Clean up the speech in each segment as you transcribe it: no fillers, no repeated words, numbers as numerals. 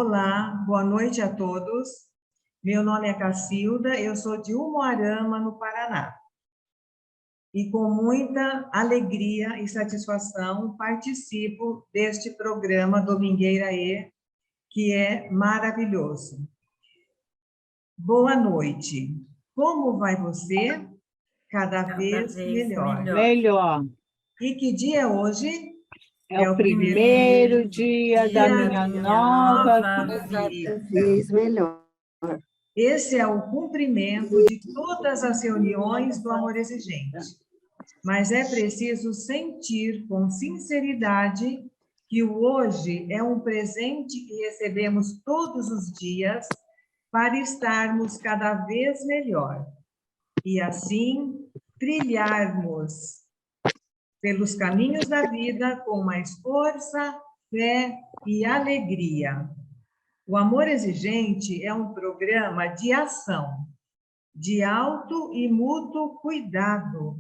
Olá, boa noite a todos. Meu nome é Cacilda, eu sou de Umuarama, no Paraná. E com muita alegria e satisfação participo deste programa Domingueira E, que é maravilhoso. Boa noite. Como vai você? Cada vez melhor. Melhor. E que dia é hoje? É o primeiro dia da minha nova vida. Vez melhor. Esse é o cumprimento de todas as reuniões do Amor Exigente. Mas é preciso sentir com sinceridade que o hoje é um presente que recebemos todos os dias para estarmos cada vez melhor. E assim, trilharmos pelos caminhos da vida com mais força, fé e alegria. O Amor Exigente é um programa de ação, de alto e mútuo cuidado,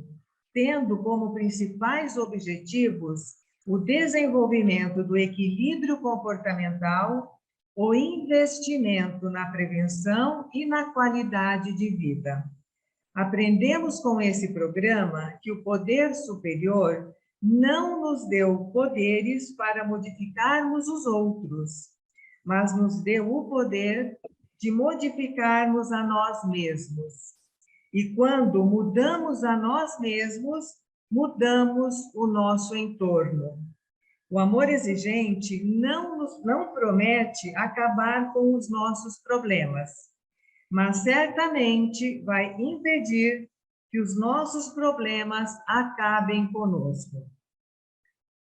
tendo como principais objetivos o desenvolvimento do equilíbrio comportamental, o investimento na prevenção e na qualidade de vida. Aprendemos com esse programa que o poder superior não nos deu poderes para modificarmos os outros, mas nos deu o poder de modificarmos a nós mesmos. E quando mudamos a nós mesmos, mudamos o nosso entorno. O amor exigente não promete acabar com os nossos problemas, mas certamente vai impedir que os nossos problemas acabem conosco.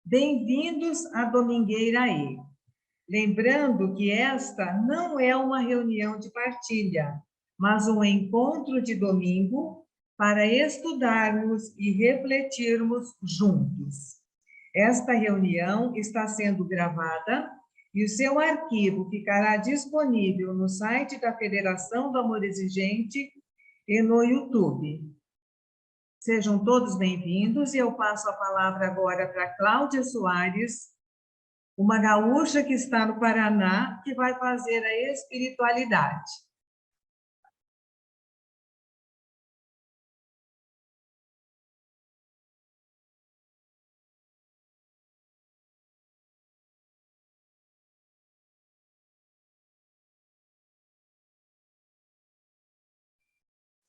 Bem-vindos à Domingueira E. Lembrando que esta não é uma reunião de partilha, mas um encontro de domingo para estudarmos e refletirmos juntos. Esta reunião está sendo gravada e o seu arquivo ficará disponível no site da Federação do Amor Exigente e no YouTube. Sejam todos bem-vindos e eu passo a palavra agora para Cláudia Soares, uma gaúcha que está no Paraná, que vai fazer a espiritualidade.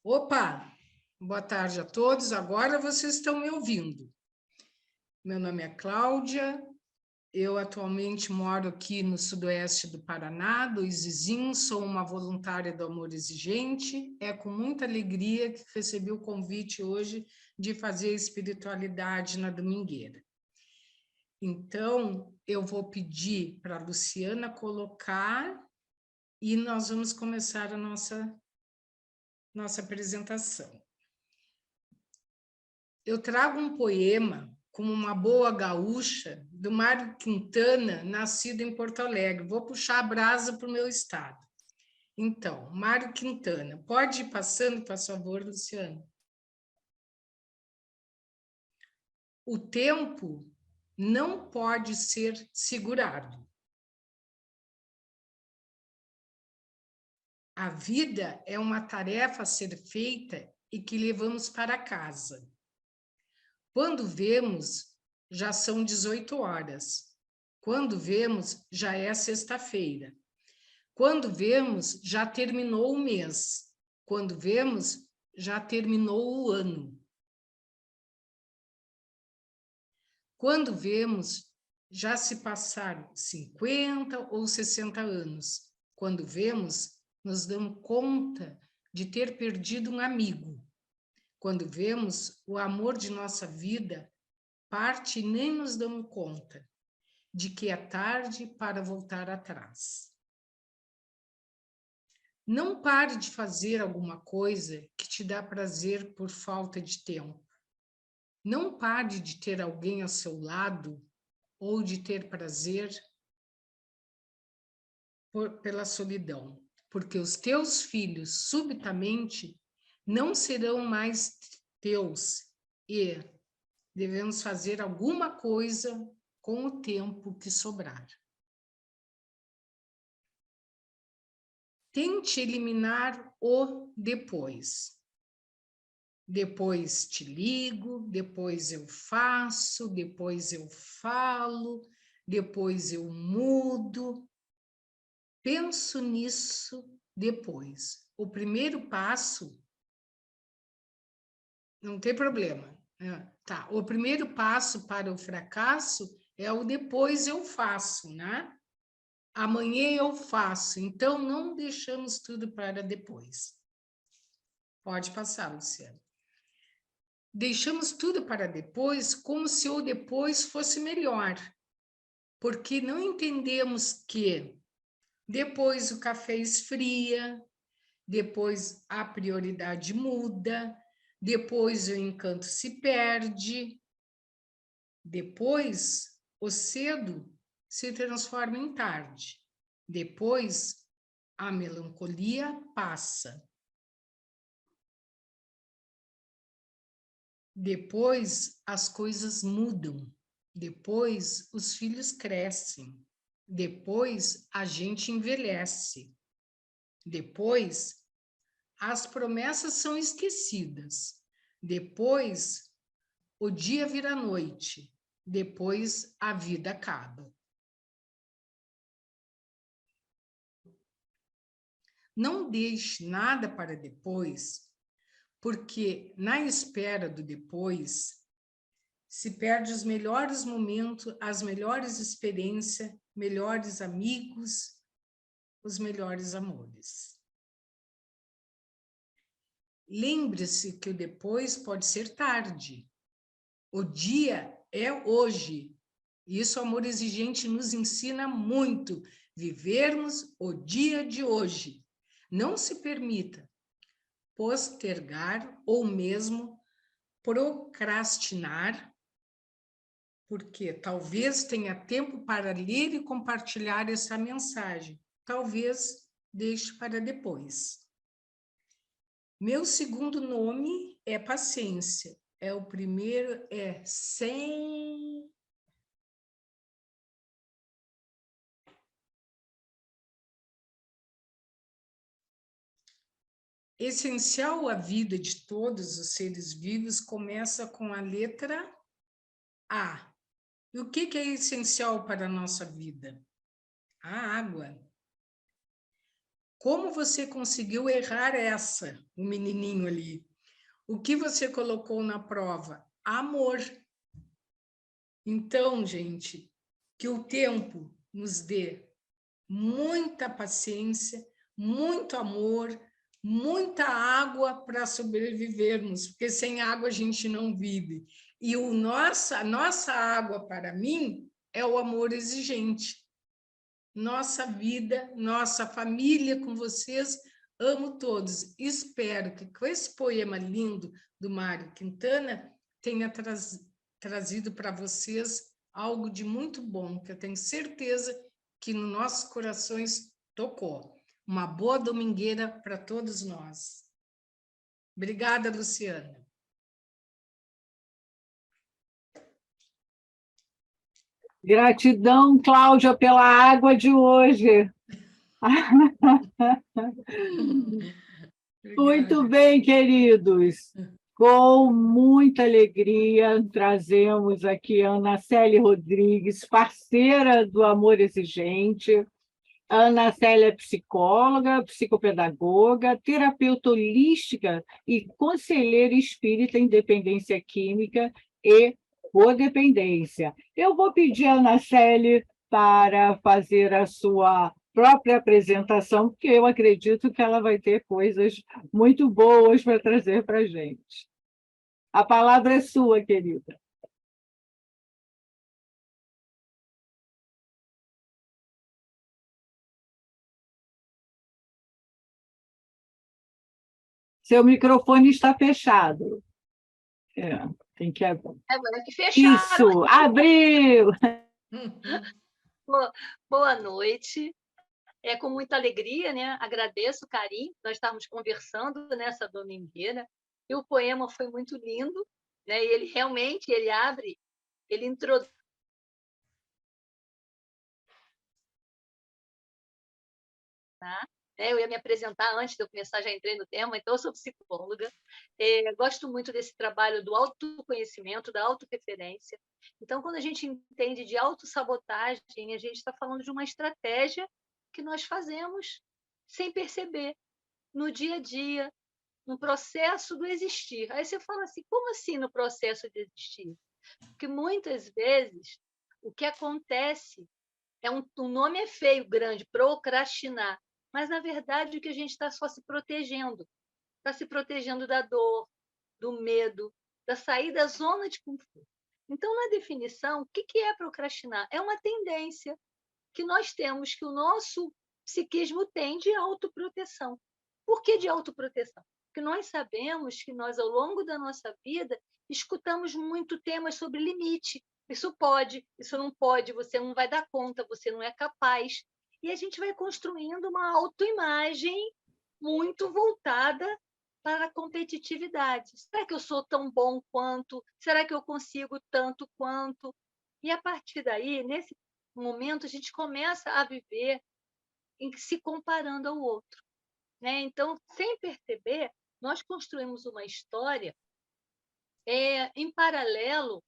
Opa! Boa tarde a todos. Agora vocês estão me ouvindo. Meu nome é Cláudia. Eu atualmente moro aqui no sudoeste do Paraná, do Izizinho, sou uma voluntária do Amor Exigente. É com muita alegria que recebi o convite hoje de fazer a espiritualidade na Domingueira. Então, eu vou pedir para a Luciana colocar e nós vamos começar a nossa apresentação. Eu trago um poema como uma boa gaúcha, do Mário Quintana, nascido em Porto Alegre. Vou puxar a brasa para o meu estado. Então, Mário Quintana. Pode ir passando, por favor, Luciano. O tempo não pode ser segurado. A vida é uma tarefa a ser feita e que levamos para casa. Quando vemos, já são 18 horas. Quando vemos, já é sexta-feira. Quando vemos, já terminou o mês. Quando vemos, já terminou o ano. Quando vemos, já se passaram 50 ou 60 anos. Quando vemos, nos damos conta de ter perdido um amigo. Quando vemos, o amor de nossa vida parte e nem nos damos conta de que é tarde para voltar atrás. Não pare de fazer alguma coisa que te dá prazer por falta de tempo. Não pare de ter alguém ao seu lado ou de ter prazer pela solidão, porque os teus filhos subitamente não serão mais teus e devemos fazer alguma coisa com o tempo que sobrar. tente eliminar o depois. Depois te ligo, depois eu faço, depois eu falo, depois eu mudo. Penso nisso depois. O primeiro passo, não tem problema. Tá, o primeiro passo para o fracasso é o depois eu faço, né? Amanhã eu faço. Então, não deixamos tudo para depois. Pode passar, Luciana. Deixamos tudo para depois como se o depois fosse melhor. Porque não entendemos que depois o café esfria, depois a prioridade muda, depois o encanto se perde, depois o cedo se transforma em tarde, depois a melancolia passa, depois as coisas mudam, depois os filhos crescem, depois a gente envelhece, depois as promessas são esquecidas. Depois, o dia vira noite. Depois, a vida acaba. Não deixe nada para depois, porque na espera do depois se perde os melhores momentos, as melhores experiências, melhores amigos, os melhores amores. Lembre-se que o depois pode ser tarde. O dia é hoje. Isso, o amor exigente nos ensina muito. Vivermos o dia de hoje. Não se permita postergar ou mesmo procrastinar, porque talvez tenha tempo para ler e compartilhar essa mensagem. Talvez deixe para depois. Meu segundo nome é paciência. O primeiro é sem... Essencial à vida de todos os seres vivos começa com a letra A. E o que é essencial para a nossa vida? A água. Como você conseguiu errar essa, o menininho ali? O que você colocou na prova? Amor. Então, gente, que o tempo nos dê muita paciência, muito amor, muita água para sobrevivermos, porque sem água a gente não vive. E a nossa água, para mim, é o amor exigente. Nossa vida, nossa família com vocês, amo todos. Espero que com esse poema lindo do Mário Quintana tenha trazido para vocês algo de muito bom, que eu tenho certeza que nos nossos corações tocou. Uma boa domingueira para todos nós. Obrigada, Luciana. Gratidão, Cláudia, pela água de hoje. Muito bem, queridos. Com muita alegria, trazemos aqui a Ana Célia Rodrigues, parceira do Amor Exigente. A Ana Célia é psicóloga, psicopedagoga, terapeuta holística e conselheira espírita em dependência química e codependência. Eu vou pedir a Ana Célia para fazer a sua própria apresentação, porque eu acredito que ela vai ter coisas muito boas para trazer para a gente. A palavra é sua, querida. Seu microfone está fechado. Tem que abrir. Agora que fecharam. Isso, abriu! Boa noite. É com muita alegria, né? Agradeço o carinho. Nós estávamos conversando nessa domingueira e o poema foi muito lindo, né? E ele realmente abre, ele introduz. Tá? né? Eu ia me apresentar antes de eu começar, já entrei no tema, então eu sou psicóloga. Gosto muito desse trabalho do autoconhecimento, da autorreferência. Então, quando a gente entende de autossabotagem, a gente está falando de uma estratégia que nós fazemos sem perceber, no dia a dia, no processo do existir. Aí você fala assim, como assim no processo de existir? Porque muitas vezes o que acontece o nome é feio, grande, procrastinar, mas na verdade o que a gente está só se protegendo, está se protegendo da dor, do medo, da sair da zona de conforto. Então, na definição, o que é procrastinar? É uma tendência que nós temos, que o nosso psiquismo tem de autoproteção. Por que de autoproteção? Porque nós sabemos que nós, ao longo da nossa vida, escutamos muito temas sobre limite. Isso pode, isso não pode, você não vai dar conta, você não é capaz. E a gente vai construindo uma autoimagem muito voltada para a competitividade. Será que eu sou tão bom quanto? Será que eu consigo tanto quanto? E a partir daí, nesse momento, a gente começa a viver se comparando ao outro, né? Então, sem perceber, nós construímos uma história em paralelo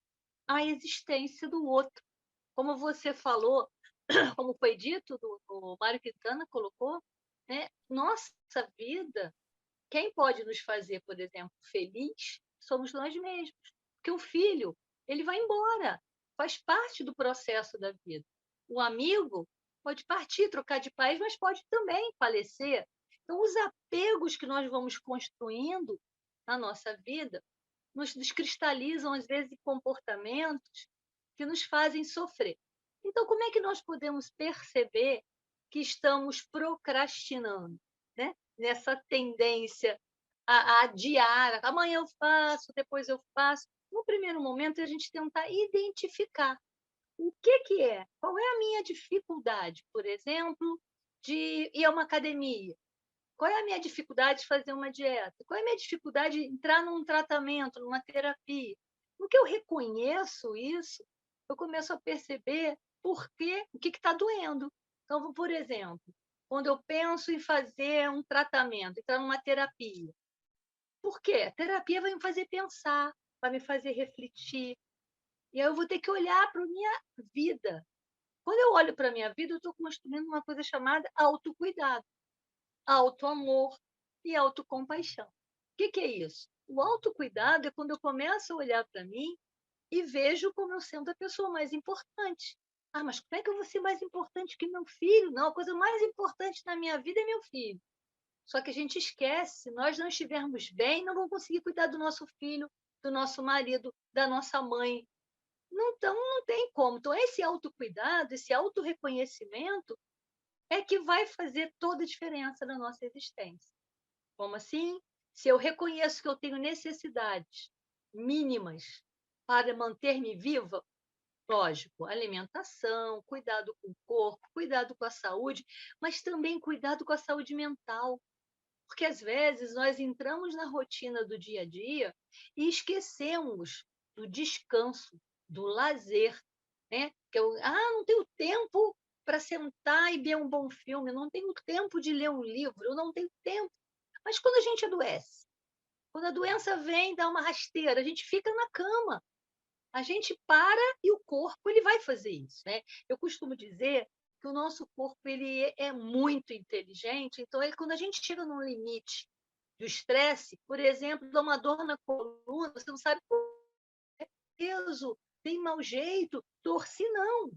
à existência do outro. Como você falou, como foi dito, o Mário Quintana colocou, né? Nossa vida, quem pode nos fazer, por exemplo, feliz, somos nós mesmos. Porque o filho, ele vai embora, faz parte do processo da vida. O amigo pode partir, trocar de país, mas pode também falecer. Então, os apegos que nós vamos construindo na nossa vida nos descristalizam, às vezes, em comportamentos que nos fazem sofrer. Então, como é que nós podemos perceber que estamos procrastinando, né? Nessa tendência a adiar, amanhã eu faço, depois eu faço. No primeiro momento, a gente tentar identificar o que é, qual é a minha dificuldade, por exemplo, de ir a uma academia. Qual é a minha dificuldade de fazer uma dieta? Qual é a minha dificuldade de entrar num tratamento, numa terapia? No que eu reconheço isso, eu começo a perceber o que está doendo. Então, por exemplo, quando eu penso em fazer um tratamento, entrar numa terapia, por quê? A terapia vai me fazer pensar, vai me fazer refletir. E aí eu vou ter que olhar para a minha vida. Quando eu olho para a minha vida, eu estou construindo uma coisa chamada autocuidado, autoamor e autocompaixão. O que é isso? O autocuidado é quando eu começo a olhar para mim e vejo como eu sendo a pessoa mais importante. Ah, mas como é que eu vou ser mais importante que meu filho? Não, a coisa mais importante na minha vida é meu filho. Só que a gente esquece, se nós não estivermos bem, não vamos conseguir cuidar do nosso filho, do nosso marido, da nossa mãe. Então, não tem como. Então, esse autocuidado, esse autorreconhecimento é que vai fazer toda a diferença na nossa existência. Como assim? Se eu reconheço que eu tenho necessidades mínimas para manter-me viva, lógico, alimentação, cuidado com o corpo, cuidado com a saúde, mas também cuidado com a saúde mental. Porque às vezes nós entramos na rotina do dia a dia e esquecemos do descanso, do lazer, né? Não tenho tempo para sentar e ver um bom filme, não tenho tempo de ler um livro, eu não tenho tempo. Mas quando a gente adoece, quando a doença vem, dá uma rasteira, a gente fica na cama. A gente para e o corpo ele vai fazer isso, né? Eu costumo dizer que o nosso corpo ele é muito inteligente, então quando a gente chega num limite do estresse, por exemplo, dá uma dor na coluna, você não sabe é peso, tem mau jeito, torci não.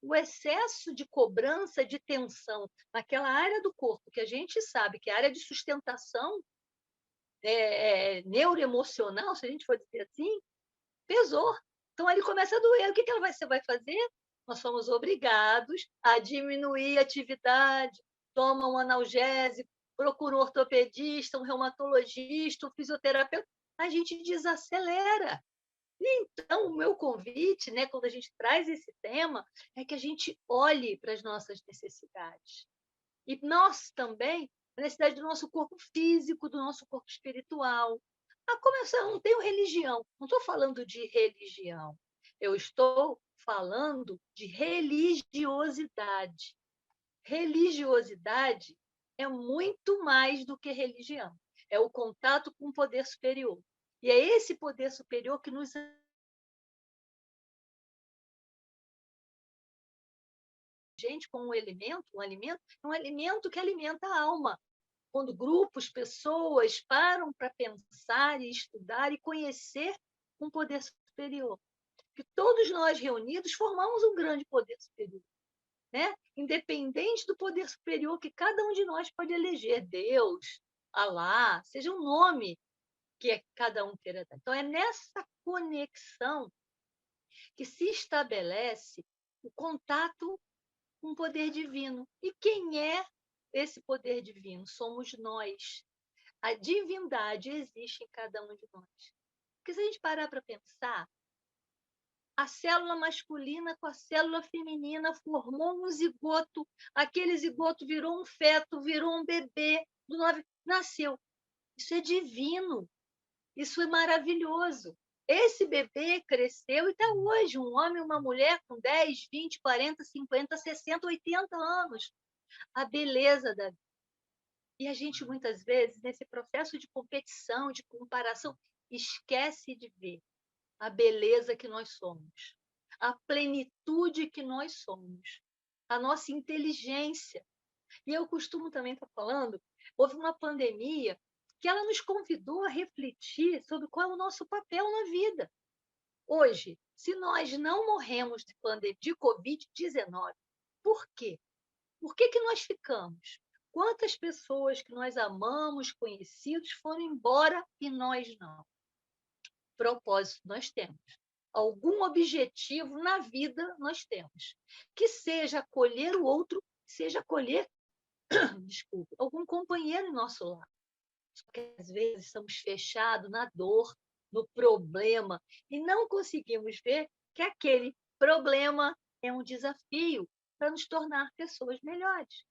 O excesso de cobrança, de tensão naquela área do corpo, que a gente sabe que é a área de sustentação neuroemocional, se a gente for dizer assim, pesou. Então, ele começa a doer. O que você vai fazer? Nós somos obrigados a diminuir a atividade, toma um analgésico, procura um ortopedista, um reumatologista, um fisioterapeuta. A gente desacelera. Então, o meu convite, né, quando a gente traz esse tema, é que a gente olhe para as nossas necessidades. E nós também, a necessidade do nosso corpo físico, do nosso corpo espiritual. Começar, eu não tenho religião, não estou falando de religião, eu estou falando de religiosidade. Religiosidade é muito mais do que religião. É o contato com o poder superior. E é esse poder superior que nos gente com um alimento que alimenta a alma. Quando grupos, pessoas param para pensar e estudar e conhecer um poder superior. Que todos nós reunidos formamos um grande poder superior, né? Independente do poder superior que cada um de nós pode eleger, Deus, Alá, seja um nome que cada um queira dar. Então, é nessa conexão que se estabelece o contato com o poder divino. E quem é esse poder divino? Somos nós. A divindade existe em cada um de nós. Porque se a gente parar para pensar, a célula masculina com a célula feminina formou um zigoto, aquele zigoto virou um feto, virou um bebê, nasceu. Isso é divino, isso é maravilhoso. Esse bebê cresceu e está hoje um homem e uma mulher com 10, 20, 40, 50, 60, 80 anos. A beleza da vida. E a gente, muitas vezes, nesse processo de competição, de comparação, esquece de ver a beleza que nós somos, a plenitude que nós somos, a nossa inteligência. E eu costumo também estar falando, houve uma pandemia que ela nos convidou a refletir sobre qual é o nosso papel na vida. Hoje, se nós não morremos de Covid-19, por quê? Por que nós ficamos? Quantas pessoas que nós amamos, conhecidos, foram embora e nós não? Propósito nós temos. Algum objetivo na vida nós temos. Que seja acolher o outro, seja acolher, desculpe, algum companheiro em nosso lar. Só que às vezes estamos fechados na dor, no problema, e não conseguimos ver que aquele problema é um desafio para nos tornar pessoas melhores.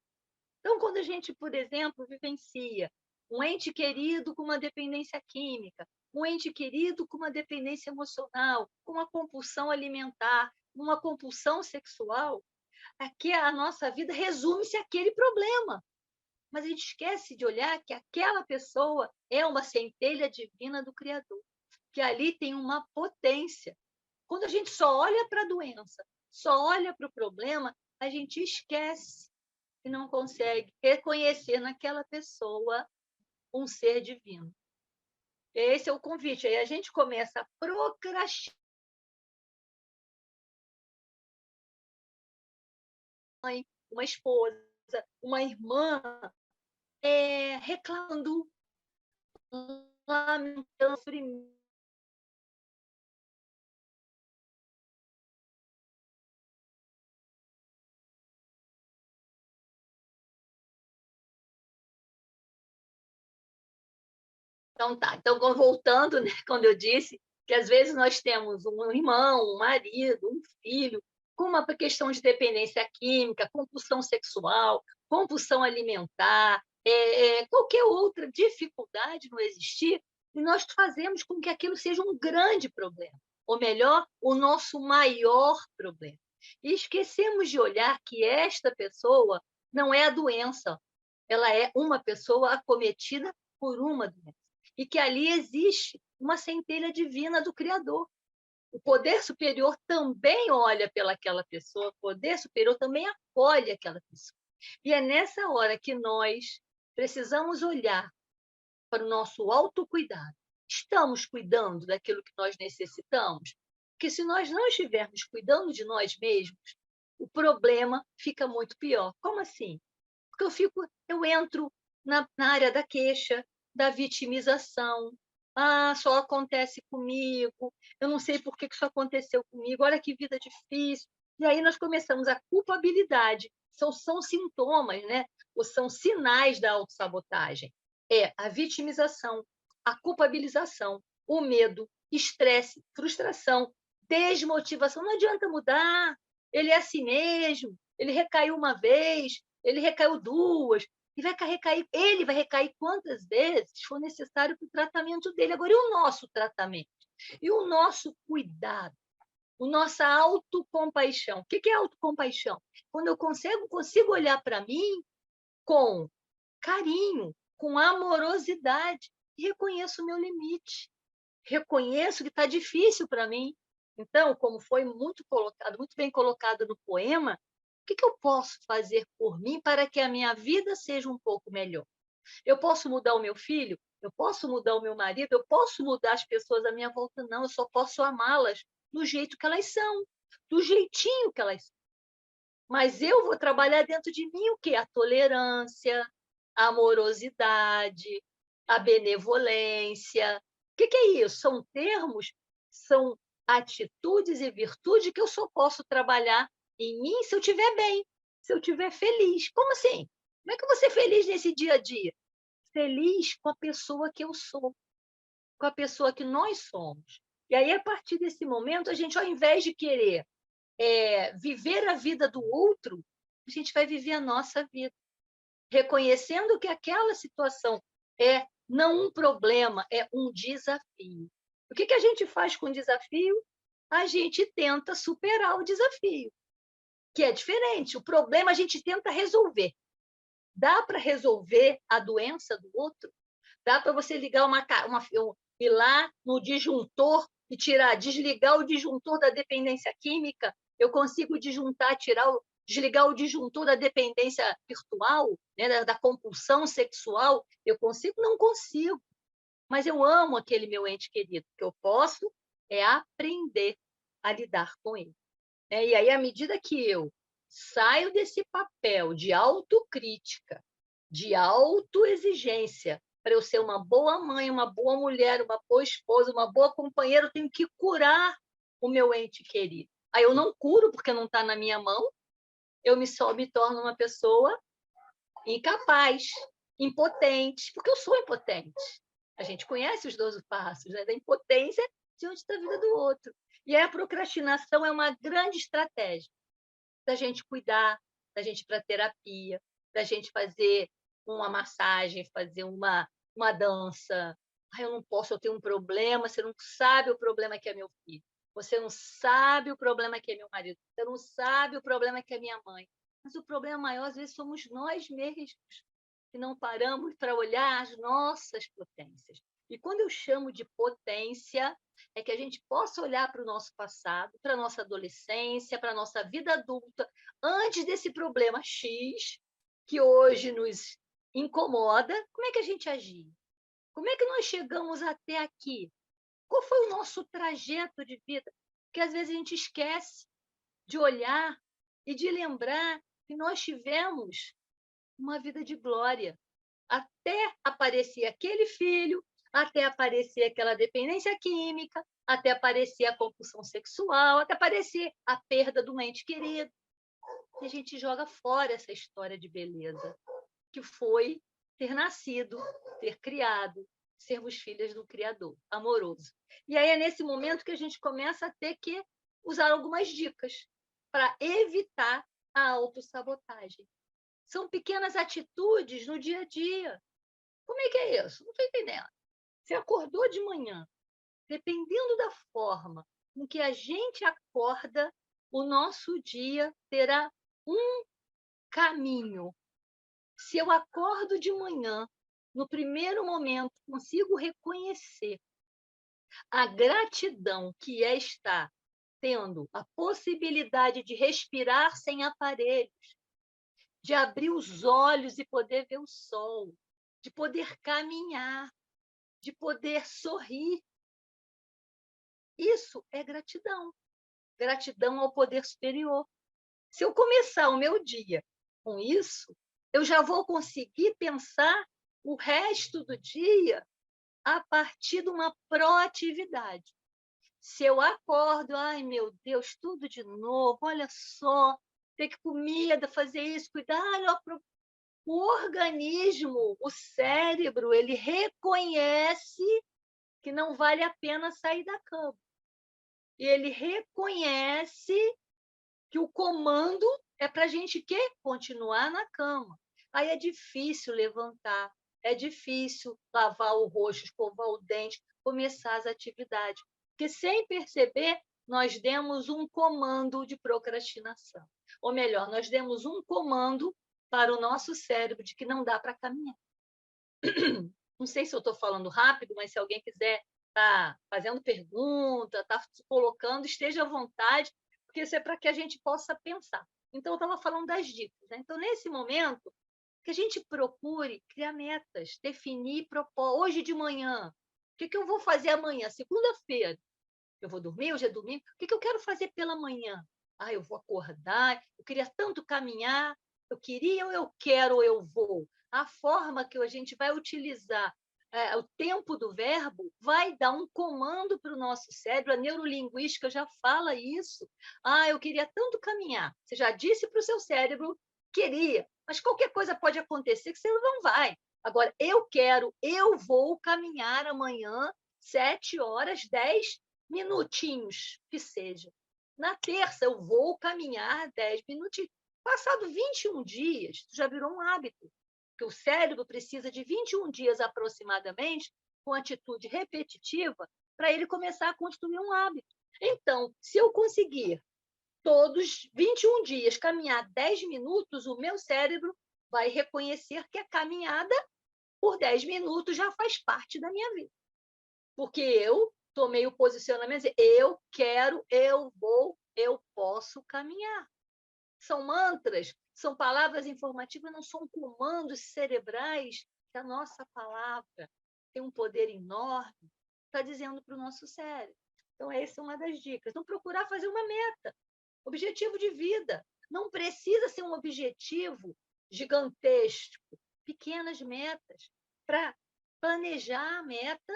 Então, quando a gente, por exemplo, vivencia um ente querido com uma dependência química, um ente querido com uma dependência emocional, com uma compulsão alimentar, uma compulsão sexual, aqui a nossa vida resume-se àquele problema. Mas a gente esquece de olhar que aquela pessoa é uma centelha divina do Criador, que ali tem uma potência. Quando a gente só olha para a doença, só olha para o problema, a gente esquece e não consegue reconhecer naquela pessoa um ser divino. Esse é o convite. Aí a gente começa a procrastinar. Uma esposa, uma irmã, reclamando, lamentando, sofrimento. Então, tá. Então, voltando, né, quando eu disse que às vezes nós temos um irmão, um marido, um filho, com uma questão de dependência química, compulsão sexual, compulsão alimentar, qualquer outra dificuldade no existir, e nós fazemos com que aquilo seja um grande problema, ou melhor, o nosso maior problema. E esquecemos de olhar que esta pessoa não é a doença, ela é uma pessoa acometida por uma doença. E que ali existe uma centelha divina do Criador. O poder superior também olha pelaquela pessoa, o poder superior também acolhe aquela pessoa. E é nessa hora que nós precisamos olhar para o nosso autocuidado. Estamos cuidando daquilo que nós necessitamos? Porque se nós não estivermos cuidando de nós mesmos, o problema fica muito pior. Como assim? Porque eu entro na área da queixa, da vitimização. Ah, só acontece comigo, eu não sei por que isso aconteceu comigo, olha que vida difícil. E aí nós começamos a culpabilidade. São sintomas, né? Ou são sinais da autossabotagem. É a vitimização, a culpabilização, o medo, estresse, frustração, desmotivação. Não adianta mudar, ele é assim mesmo, ele recaiu uma vez, ele recaiu duas, e ele vai recair quantas vezes for necessário para o tratamento dele. Agora, e o nosso tratamento? E o nosso cuidado? A nossa autocompaixão. O que é autocompaixão? Quando eu consigo olhar para mim com carinho, com amorosidade, e reconheço o meu limite. Reconheço que está difícil para mim. Então, como foi muito colocado, muito bem colocado no poema, o que eu posso fazer por mim para que a minha vida seja um pouco melhor? Eu posso mudar o meu filho? Eu posso mudar o meu marido? Eu posso mudar as pessoas à minha volta? Não, eu só posso amá-las do jeito que elas são, do jeitinho que elas são. Mas eu vou trabalhar dentro de mim o quê? A tolerância, a amorosidade, a benevolência. O que é isso? São termos, são atitudes e virtudes que eu só posso trabalhar em mim se eu estiver bem, se eu estiver feliz. Como assim? Como é que eu vou ser feliz nesse dia a dia? Feliz com a pessoa que eu sou, com a pessoa que nós somos. E aí, a partir desse momento, a gente, ao invés de querer viver a vida do outro, a gente vai viver a nossa vida, reconhecendo que aquela situação é não um problema, é um desafio. O que a gente faz com o desafio? A gente tenta superar o desafio, que é diferente. O problema a gente tenta resolver. Dá para resolver a doença do outro? Dá para você ligar ir lá no disjuntor e desligar o disjuntor da dependência química? Eu consigo desligar o disjuntor da dependência virtual, né, da compulsão sexual? Eu consigo? Não consigo. Mas eu amo aquele meu ente querido. O que eu posso é aprender a lidar com ele. E aí, à medida que eu saio desse papel de autocrítica, de autoexigência, para eu ser uma boa mãe, uma boa mulher, uma boa esposa, uma boa companheira, eu tenho que curar o meu ente querido. Aí eu não curo porque não está na minha mão, eu só me torno uma pessoa incapaz, impotente, porque eu sou impotente. A gente conhece os 12 passos, né, da impotência diante da vida do outro. E aí a procrastinação é uma grande estratégia da gente cuidar, da gente ir para terapia, da gente fazer uma massagem, fazer uma dança. Eu não posso, eu tenho um problema. Você não sabe o problema que é meu filho. Você não sabe o problema que é meu marido. Você não sabe o problema que é minha mãe. Mas o problema maior, às vezes, somos nós mesmos, que não paramos para olhar as nossas potências. E quando eu chamo de potência, é que a gente possa olhar para o nosso passado, para a nossa adolescência, para a nossa vida adulta, antes desse problema X, que hoje nos incomoda. Como é que a gente agiu? Como é que nós chegamos até aqui? Qual foi o nosso trajeto de vida? Porque às vezes a gente esquece de olhar e de lembrar que nós tivemos uma vida de glória, até aparecer aquele filho, até aparecer aquela dependência química, até aparecer a compulsão sexual, até aparecer a perda do ente querido. E a gente joga fora essa história de beleza, que foi ter nascido, ter criado, sermos filhas do Criador amoroso. E aí é nesse momento que a gente começa a ter que usar algumas dicas para evitar a autossabotagem. São pequenas atitudes no dia a dia. Como é que é isso? Não estou entendendo. Você acordou de manhã, dependendo da forma com que a gente acorda, o nosso dia terá um caminho. Se eu acordo de manhã, no primeiro momento, consigo reconhecer a gratidão que é estar tendo a possibilidade de respirar sem aparelhos, de abrir os olhos e poder ver o sol, de poder caminhar, de poder sorrir. Isso é gratidão. Gratidão ao poder superior. Se eu começar o meu dia com isso, eu já vou conseguir pensar o resto do dia a partir de uma proatividade. Se eu acordo, ai meu Deus, tudo de novo, olha só, ter que comida, fazer isso, cuidar, o organismo, o cérebro, ele reconhece que não vale a pena sair da cama. E ele reconhece que o comando é para a gente continuar na cama. Aí é difícil levantar, é difícil lavar o rosto, escovar o dente, começar as atividades. Porque, sem perceber, nós demos um comando de procrastinação. Ou melhor, nós demos um comando para o nosso cérebro de que não dá para caminhar. Não sei se eu estou falando rápido, mas se alguém quiser estar fazendo pergunta, estar se colocando, esteja à vontade, porque isso é para que a gente possa pensar. Então, eu estava falando das dicas, né? Então, nesse momento, que a gente procure criar metas, definir propósito. Hoje de manhã, o que eu vou fazer amanhã? Segunda-feira, eu vou dormir, hoje é domingo, o que eu quero fazer pela manhã? Eu vou acordar, eu queria tanto caminhar, eu queria ou eu quero ou eu vou. A forma que a gente vai utilizar o tempo do verbo vai dar um comando para o nosso cérebro, a neurolinguística já fala isso. Eu queria tanto caminhar. Você já disse para o seu cérebro, queria, mas qualquer coisa pode acontecer que você não vai. Agora, eu quero, eu vou caminhar amanhã, 7 horas, 10 minutinhos, que seja. Na terça, eu vou caminhar 10 minutinhos. Passado 21 dias, isso já virou um hábito, porque o cérebro precisa de 21 dias aproximadamente, com atitude repetitiva, para ele começar a construir um hábito. Então, se eu conseguir todos 21 dias caminhar 10 minutos, o meu cérebro vai reconhecer que a caminhada por 10 minutos já faz parte da minha vida. Porque eu tomei o posicionamento de eu quero, eu vou, eu posso caminhar. São mantras, são palavras informativas, não são comandos cerebrais que a nossa palavra tem um poder enorme, está dizendo para o nosso cérebro. Então, essa é uma das dicas. Não procurar fazer uma meta, objetivo de vida. Não precisa ser um objetivo gigantesco, pequenas metas para planejar a meta.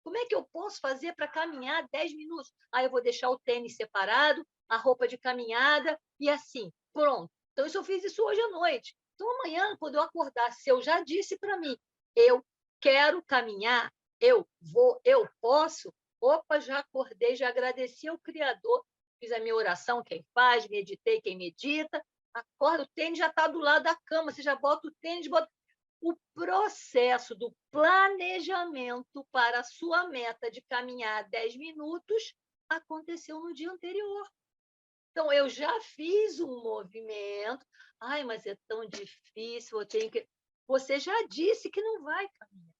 Como é que eu posso fazer para caminhar 10 minutos? Eu vou deixar o tênis separado, a roupa de caminhada e assim, pronto. Então, eu fiz isso hoje à noite. Então, amanhã, quando eu acordar, se eu já disse para mim, eu quero caminhar, eu vou, eu posso, opa, já acordei, já agradeci ao Criador, fiz a minha oração, quem faz, meditei, quem medita, acorda, o tênis já está do lado da cama, você já bota o tênis, bota... O processo do planejamento para a sua meta de caminhar 10 minutos aconteceu no dia anterior. Então, eu já fiz um movimento. Mas é tão difícil, eu tenho que... Você já disse que não vai caminhar.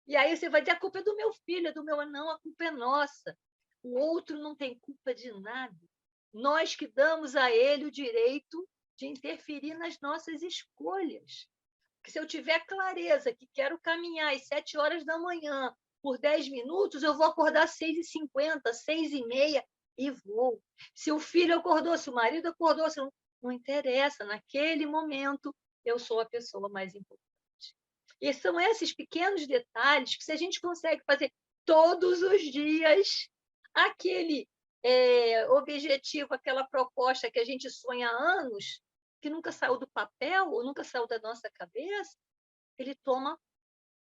E aí você vai dizer, a culpa é do meu filho, é do meu... Não, a culpa é nossa. O outro não tem culpa de nada. Nós que damos a ele o direito de interferir nas nossas escolhas. Porque se eu tiver clareza que quero caminhar às 7 horas da manhã por 10 minutos, eu vou acordar às 6h50, 6h30 e vou. Se o filho acordou, se o marido acordou, se não interessa. Naquele momento, eu sou a pessoa mais importante. E são esses pequenos detalhes que, se a gente consegue fazer todos os dias, aquele objetivo, aquela proposta que a gente sonha há anos, que nunca saiu do papel ou nunca saiu da nossa cabeça, ele toma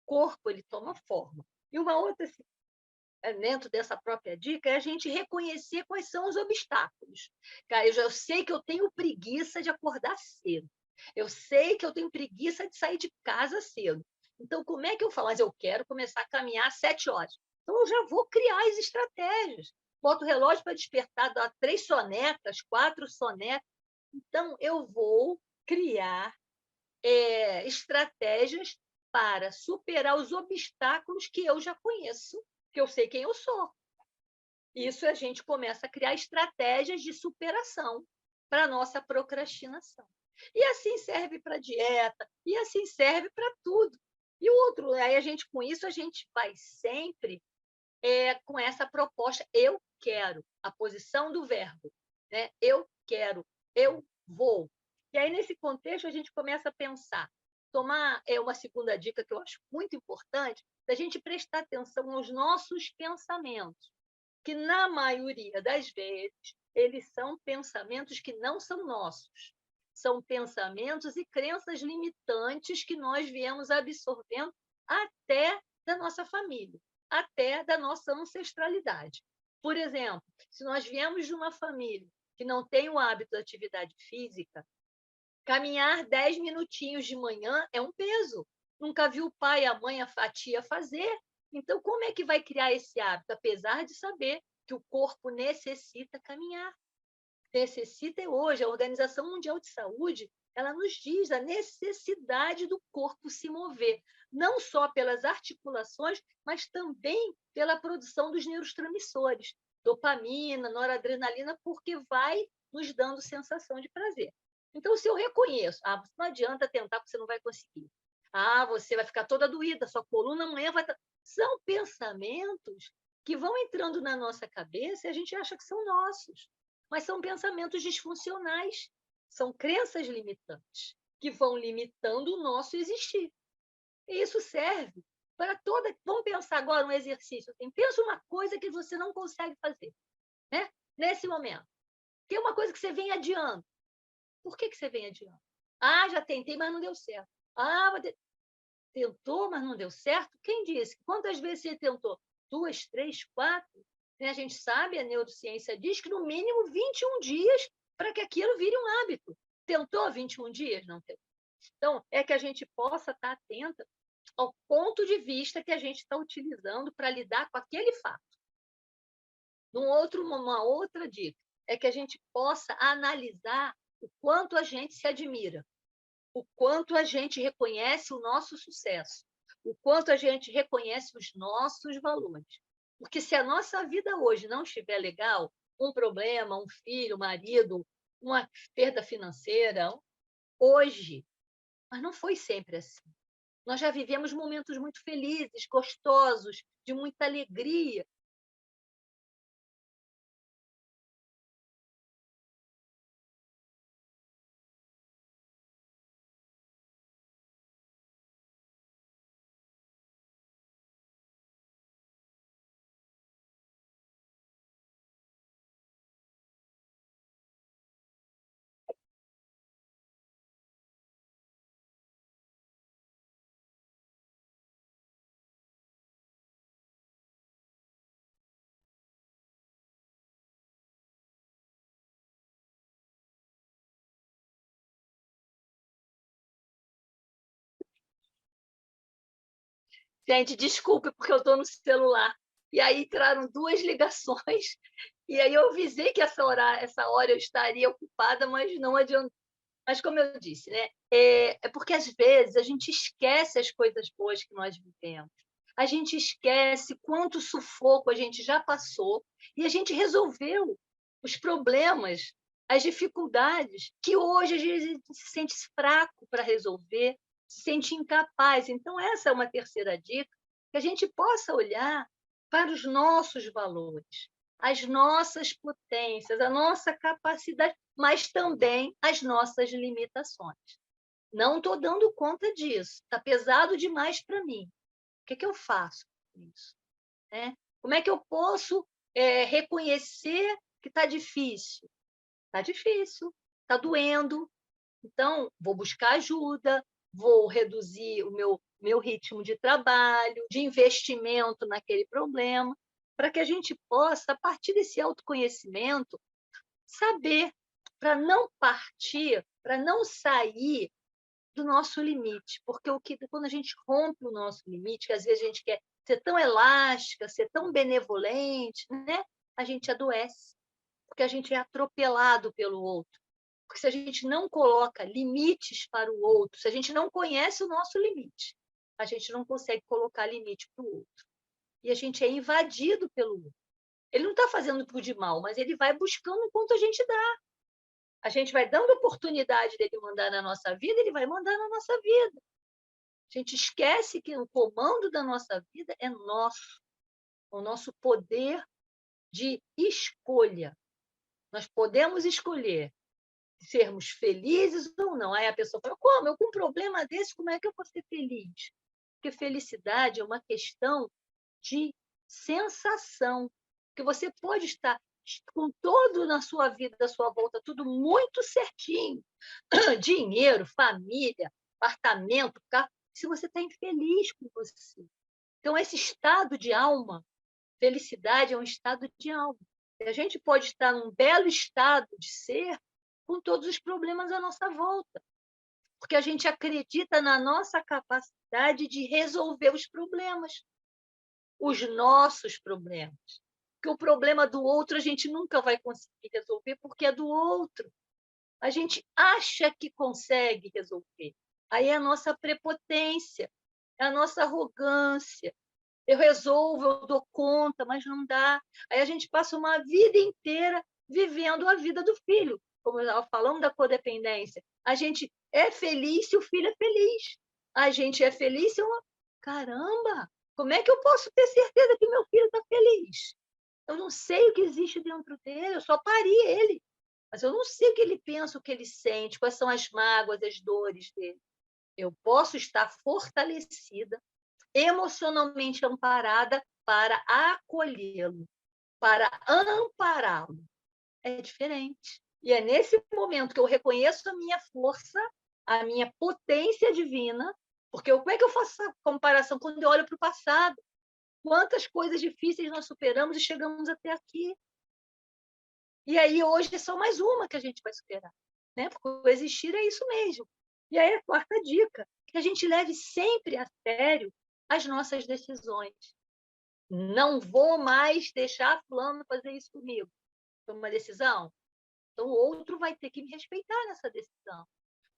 corpo, ele toma forma. E uma outra, dentro dessa própria dica, é a gente reconhecer quais são os obstáculos. Cara, eu sei que eu tenho preguiça de acordar cedo. Eu sei que eu tenho preguiça de sair de casa cedo. Então, como é que eu falo? Mas eu quero começar a caminhar às 7 horas. Então, eu já vou criar as estratégias. Boto o relógio para despertar, dá 3 sonecas, 4 sonecas. Então, eu vou criar estratégias para superar os obstáculos que eu já conheço, que eu sei quem eu sou. Isso a gente começa a criar estratégias de superação para a nossa procrastinação. E assim serve para a dieta, e assim serve para tudo. E o outro, aí com isso, a gente vai sempre com essa proposta, eu quero, a posição do verbo, né? Eu quero, eu vou. E aí, nesse contexto, a gente começa a pensar, tomar uma segunda dica que eu acho muito importante, da gente prestar atenção aos nossos pensamentos, que, na maioria das vezes, eles são pensamentos que não são nossos. São pensamentos e crenças limitantes que nós viemos absorvendo até da nossa família, até da nossa ancestralidade. Por exemplo, se nós viemos de uma família que não tem o hábito da atividade física, caminhar 10 minutinhos de manhã é um peso. Nunca viu o pai, a mãe, a tia fazer. Então, como é que vai criar esse hábito? Apesar de saber que o corpo necessita caminhar. Necessita hoje. A Organização Mundial de Saúde ela nos diz a necessidade do corpo se mover, não só pelas articulações, mas também pela produção dos neurotransmissores, dopamina, noradrenalina, porque vai nos dando sensação de prazer. Então, se eu reconheço, não adianta tentar, porque você não vai conseguir. Você vai ficar toda doída, sua coluna amanhã vai estar... São pensamentos que vão entrando na nossa cabeça e a gente acha que são nossos, mas são pensamentos disfuncionais, são crenças limitantes, que vão limitando o nosso existir. E isso serve para toda... Vamos pensar agora um exercício. Assim, pensa uma coisa que você não consegue fazer, né? Nesse momento. Que é uma coisa que você vem adiando. Por que você vem adiando? Já tentei, mas não deu certo. Tentou, mas não deu certo? Quem disse? Quantas vezes você tentou? 2, 3, 4? A gente sabe, a neurociência diz que no mínimo 21 dias para que aquilo vire um hábito. Tentou 21 dias? Não tentou. Então, é que a gente possa estar atenta ao ponto de vista que a gente está utilizando para lidar com aquele fato. Uma outra dica é que a gente possa analisar o quanto a gente se admira, o quanto a gente reconhece o nosso sucesso, o quanto a gente reconhece os nossos valores. Porque se a nossa vida hoje não estiver legal, um problema, um filho, um marido, uma perda financeira, hoje, mas não foi sempre assim. Nós já vivemos momentos muito felizes, gostosos, de muita alegria. Gente, desculpe, porque eu estou no celular. E aí entraram 2 ligações, e aí eu avisei que essa hora eu estaria ocupada, mas não adiantou. Mas, como eu disse, né? É porque, às vezes, a gente esquece as coisas boas que nós vivemos. A gente esquece quanto sufoco a gente já passou e a gente resolveu os problemas, as dificuldades, que hoje a gente se sente fraco para resolver, se sente incapaz. Então, essa é uma terceira dica, que a gente possa olhar para os nossos valores, as nossas potências, a nossa capacidade, mas também as nossas limitações. Não estou dando conta disso, está pesado demais para mim. O que eu faço com isso? Como é que eu posso reconhecer que está difícil? Está difícil, está doendo. Então, vou buscar ajuda, vou reduzir o meu ritmo de trabalho, de investimento naquele problema, para que a gente possa, a partir desse autoconhecimento, saber, para não partir, para não sair do nosso limite. Porque quando a gente rompe o nosso limite, que às vezes a gente quer ser tão elástica, ser tão benevolente, né? A gente adoece, porque a gente é atropelado pelo outro. Porque se a gente não coloca limites para o outro, se a gente não conhece o nosso limite, a gente não consegue colocar limite para o outro. E a gente é invadido pelo outro. Ele não está fazendo por de mal, mas ele vai buscando enquanto a gente dá. A gente vai dando oportunidade dele mandar na nossa vida, ele vai mandar na nossa vida. A gente esquece que o comando da nossa vida é nosso, o nosso poder de escolha. Nós podemos escolher sermos felizes ou não. Aí a pessoa fala, como? Eu com um problema desse, como é que eu vou ser feliz? Porque felicidade é uma questão de sensação, que você pode estar com tudo na sua vida, à sua volta, tudo muito certinho, dinheiro, família, apartamento, carro, se você está infeliz com você. Então, esse estado de alma, felicidade é um estado de alma. E a gente pode estar num belo estado de ser com todos os problemas à nossa volta, porque a gente acredita na nossa capacidade de resolver os problemas, os nossos problemas. Porque o problema do outro a gente nunca vai conseguir resolver porque é do outro. A gente acha que consegue resolver. Aí é a nossa prepotência, é a nossa arrogância. Eu resolvo, eu dou conta, mas não dá. Aí a gente passa uma vida inteira vivendo a vida do filho. Como eu estava falando da codependência. A gente é feliz se o filho é feliz. A gente é feliz se eu... Caramba! Como é que eu posso ter certeza que meu filho está feliz? Eu não sei o que existe dentro dele, eu só pari ele. Mas eu não sei o que ele pensa, o que ele sente, quais são as mágoas, as dores dele. Eu posso estar fortalecida, emocionalmente amparada para acolhê-lo, para ampará-lo. É diferente. E é nesse momento que eu reconheço a minha força, a minha potência divina, porque como é que eu faço essa comparação quando eu olho para o passado? Quantas coisas difíceis nós superamos e chegamos até aqui. E aí hoje é só mais uma que a gente vai superar, né? Porque o existir é isso mesmo. E aí a quarta dica, que a gente leve sempre a sério as nossas decisões. Não vou mais deixar fulano fazer isso comigo. Foi uma decisão? Então o outro vai ter que me respeitar nessa decisão.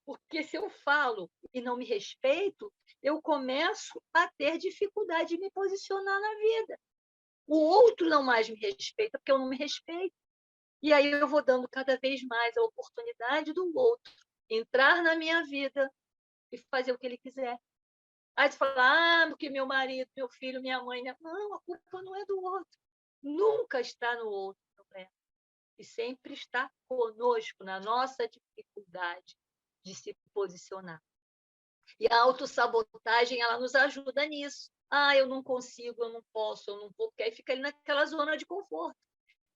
Porque se eu falo e não me respeito, eu começo a ter dificuldade de me posicionar na vida. O outro não mais me respeita porque eu não me respeito. E aí eu vou dando cada vez mais a oportunidade do outro entrar na minha vida e fazer o que ele quiser. Aí você fala, porque meu marido, meu filho, minha mãe... Não, a culpa não é do outro. Nunca está no outro problema. E sempre está conosco, na nossa dificuldade de se posicionar. E a autossabotagem, ela nos ajuda nisso. Eu não consigo, eu não posso, eu não vou, porque aí fica ali naquela zona de conforto.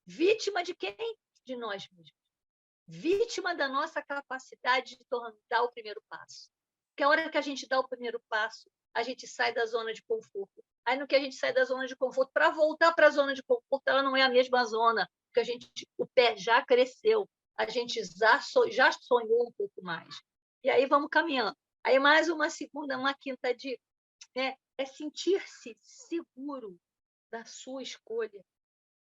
Vítima de quem? De nós mesmos. Vítima da nossa capacidade de dar o primeiro passo. Porque a hora que a gente dá o primeiro passo, a gente sai da zona de conforto. Aí, no que a gente sai da zona de conforto, para voltar para a zona de conforto, ela não é a mesma zona, porque o pé já cresceu, a gente já sonhou um pouco mais. E aí vamos caminhando. Aí mais uma segunda, uma quinta dica, né? É sentir-se seguro da sua escolha.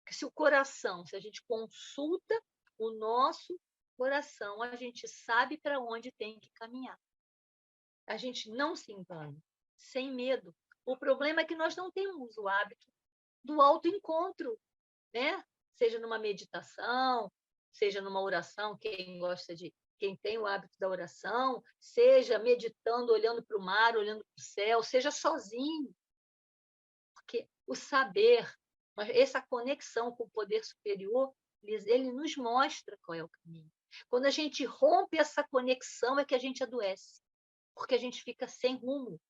Porque se o coração, se a gente consulta o nosso coração, a gente sabe para onde tem que caminhar. A gente não se engana, sem medo. O problema é que nós não temos o hábito do autoencontro, né? Seja numa meditação, seja numa oração, quem tem o hábito da oração, seja meditando, olhando para o mar, olhando para o céu, seja sozinho. Porque o saber, essa conexão com o poder superior, ele nos mostra qual é o caminho. Quando a gente rompe essa conexão, é que a gente adoece, porque a gente fica sem rumo.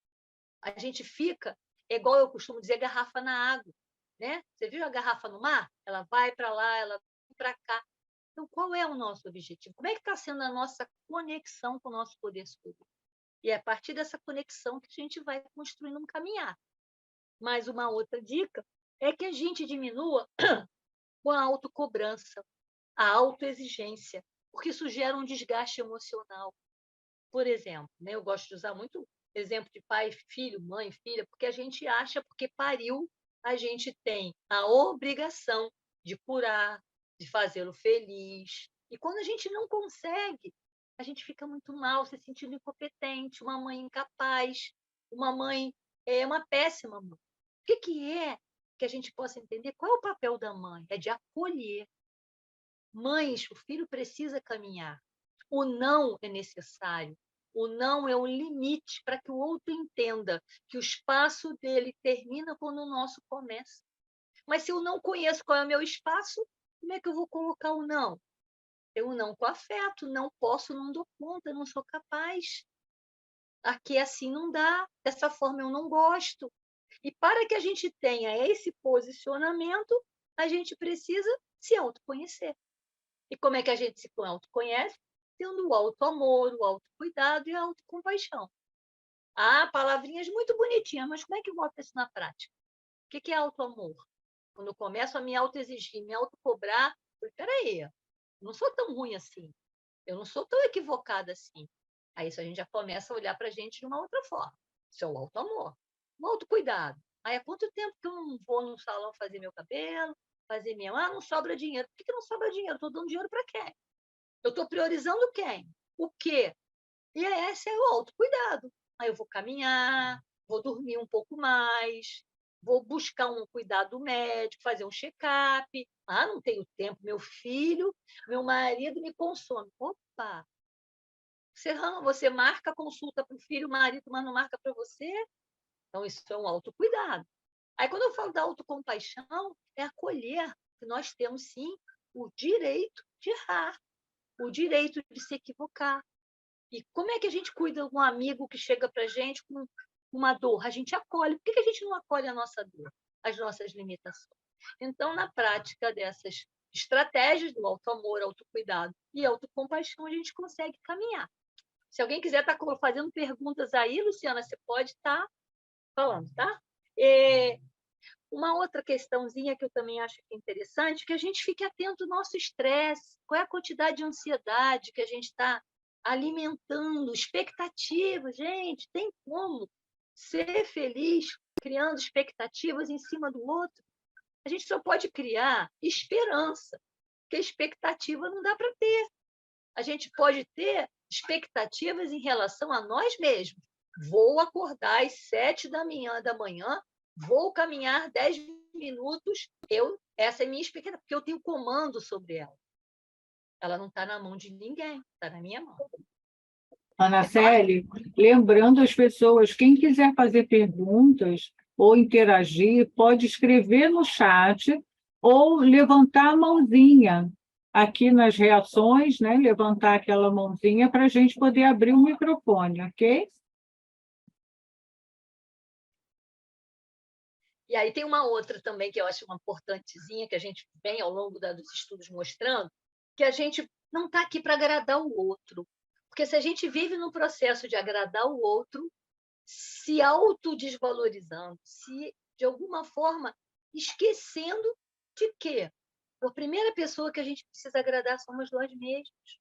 A gente fica, é igual eu costumo dizer, garrafa na água. Né? Você viu a garrafa no mar? Ela vai para lá, ela vai para cá. Então, qual é o nosso objetivo? Como é que está sendo a nossa conexão com o nosso poder superior? E é a partir dessa conexão que a gente vai construindo um caminhar. Mas uma outra dica é que a gente diminua com a autocobrança, a autoexigência, porque isso gera um desgaste emocional. Por exemplo, né, eu gosto de usar muito exemplo de pai, filho, mãe, filha, porque a gente acha, porque pariu, a gente tem a obrigação de curar, de fazê-lo feliz. E quando a gente não consegue, a gente fica muito mal, se sentindo incompetente, uma mãe incapaz, uma mãe uma péssima mãe. O que é que a gente possa entender? Qual é o papel da mãe? É de acolher. Mães, o filho precisa caminhar. O não é necessário. O não é o limite para que o outro entenda que o espaço dele termina quando o nosso começa. Mas se eu não conheço qual é o meu espaço, como é que eu vou colocar o não? Eu não com afeto, não posso, não dou conta, não sou capaz. Aqui assim não dá, dessa forma eu não gosto. E para que a gente tenha esse posicionamento, a gente precisa se autoconhecer. E como é que a gente se autoconhece? Tendo o autoamor, o autocuidado e a autocompaixão. Palavrinhas muito bonitinhas, mas como é que eu boto isso na prática? O que é autoamor? Quando eu começo a me autoexigir, me autocobrar, peraí, eu não sou tão ruim assim, eu não sou tão equivocada assim. Aí isso a gente já começa a olhar para a gente de uma outra forma. Isso é o autoamor. O autocuidado. Há quanto tempo que eu não vou no salão fazer meu cabelo, fazer minha... não sobra dinheiro. Por que não sobra dinheiro? Estou dando dinheiro para quem? Eu estou priorizando quem? O quê? E esse é o autocuidado. Aí eu vou caminhar, vou dormir um pouco mais, vou buscar um cuidado médico, fazer um check-up. Ah, não tenho tempo, meu filho, meu marido me consome. Opa! Você marca a consulta para o filho, o marido, mas não marca para você? Então, isso é um autocuidado. Aí, quando eu falo da autocompaixão, é acolher que nós temos, sim, o direito de errar, o direito de se equivocar. E como é que a gente cuida de um amigo que chega para a gente com uma dor? A gente acolhe. Por que a gente não acolhe a nossa dor, as nossas limitações? Então, na prática dessas estratégias do autoamor, autocuidado e autocompaixão, a gente consegue caminhar. Se alguém quiser estar fazendo perguntas aí, Luciana, você pode estar falando, tá? Uma outra questãozinha que eu também acho interessante é que a gente fique atento ao nosso estresse, qual é a quantidade de ansiedade que a gente está alimentando, expectativas. Gente, tem como ser feliz criando expectativas em cima do outro? A gente só pode criar esperança, porque expectativa não dá para ter. A gente pode ter expectativas em relação a nós mesmos. Vou acordar às 7 da manhã, vou caminhar 10 minutos. Essa é a minha expectativa, porque eu tenho comando sobre ela. Ela não está na mão de ninguém, está na minha mão. Ana Célia, lembrando as pessoas, quem quiser fazer perguntas ou interagir, pode escrever no chat ou levantar a mãozinha aqui nas reações, né? Levantar aquela mãozinha para a gente poder abrir o microfone, ok? E aí tem uma outra também que eu acho uma importantezinha, que a gente vem ao longo dos estudos mostrando, que a gente não está aqui para agradar o outro. Porque se a gente vive no processo de agradar o outro, se autodesvalorizando, se de alguma forma esquecendo de que a primeira pessoa que a gente precisa agradar somos nós mesmos.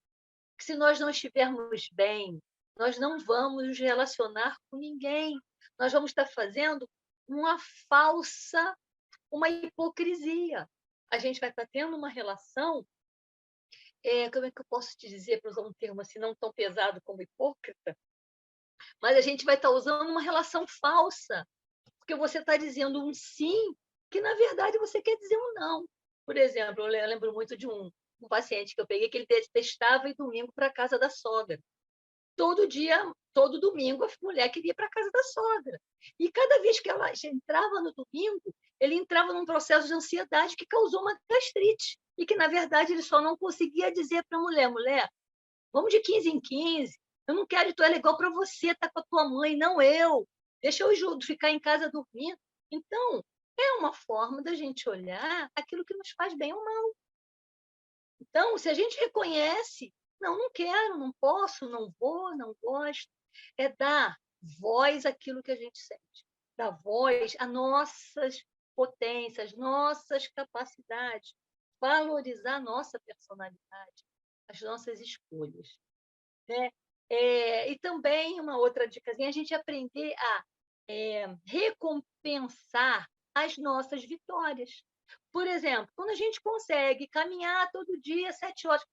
Que se nós não estivermos bem, nós não vamos nos relacionar com ninguém. Nós vamos estar fazendo uma hipocrisia. A gente vai estar tendo uma relação, como é que eu posso te dizer, para usar um termo assim, não tão pesado como hipócrita, mas a gente vai estar usando uma relação falsa, porque você está dizendo um sim, que na verdade você quer dizer um não. Por exemplo, eu lembro muito de um paciente que eu peguei, que ele detestava ir domingo para a casa da sogra. Todo dia, todo domingo, a mulher queria ir para a casa da sogra. E cada vez que ela entrava no domingo, ele entrava num processo de ansiedade que causou uma gastrite. E que, na verdade, ele só não conseguia dizer para a mulher, vamos de 15 em 15, eu não quero, tu é legal para você, tá com a tua mãe, não eu. Deixa eu ficar em casa dormindo. Então, é uma forma da gente olhar aquilo que nos faz bem ou mal. Então, se a gente reconhece, não quero, não posso, não vou, não gosto, é dar voz àquilo que a gente sente, dar voz às nossas potências, nossas capacidades, valorizar a nossa personalidade, as nossas escolhas, né? E também uma outra dicasinha, a gente aprender a recompensar as nossas vitórias. Por exemplo, quando a gente consegue caminhar todo dia 7 horas,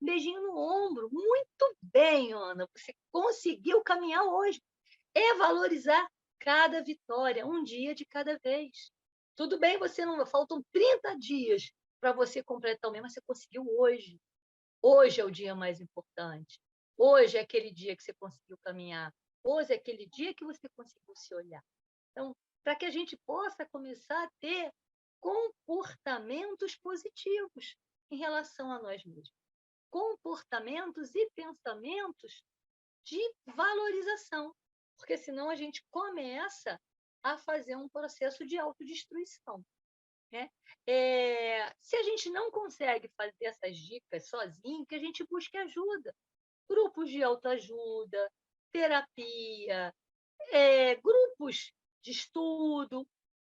um beijinho no ombro, muito bem, Ana, você conseguiu caminhar hoje. É valorizar cada vitória, um dia de cada vez. Tudo bem, faltam 30 dias para você completar o mês, mas você conseguiu hoje. Hoje é o dia mais importante. Hoje é aquele dia que você conseguiu caminhar. Hoje é aquele dia que você conseguiu se olhar. Então, para que a gente possa começar a ter comportamentos positivos em relação a nós mesmos. Comportamentos e pensamentos de valorização. Porque senão a gente começa a fazer um processo de autodestruição. Né? Se a gente não consegue fazer essas dicas sozinho, que a gente busque ajuda. Grupos de autoajuda, terapia, grupos de estudo.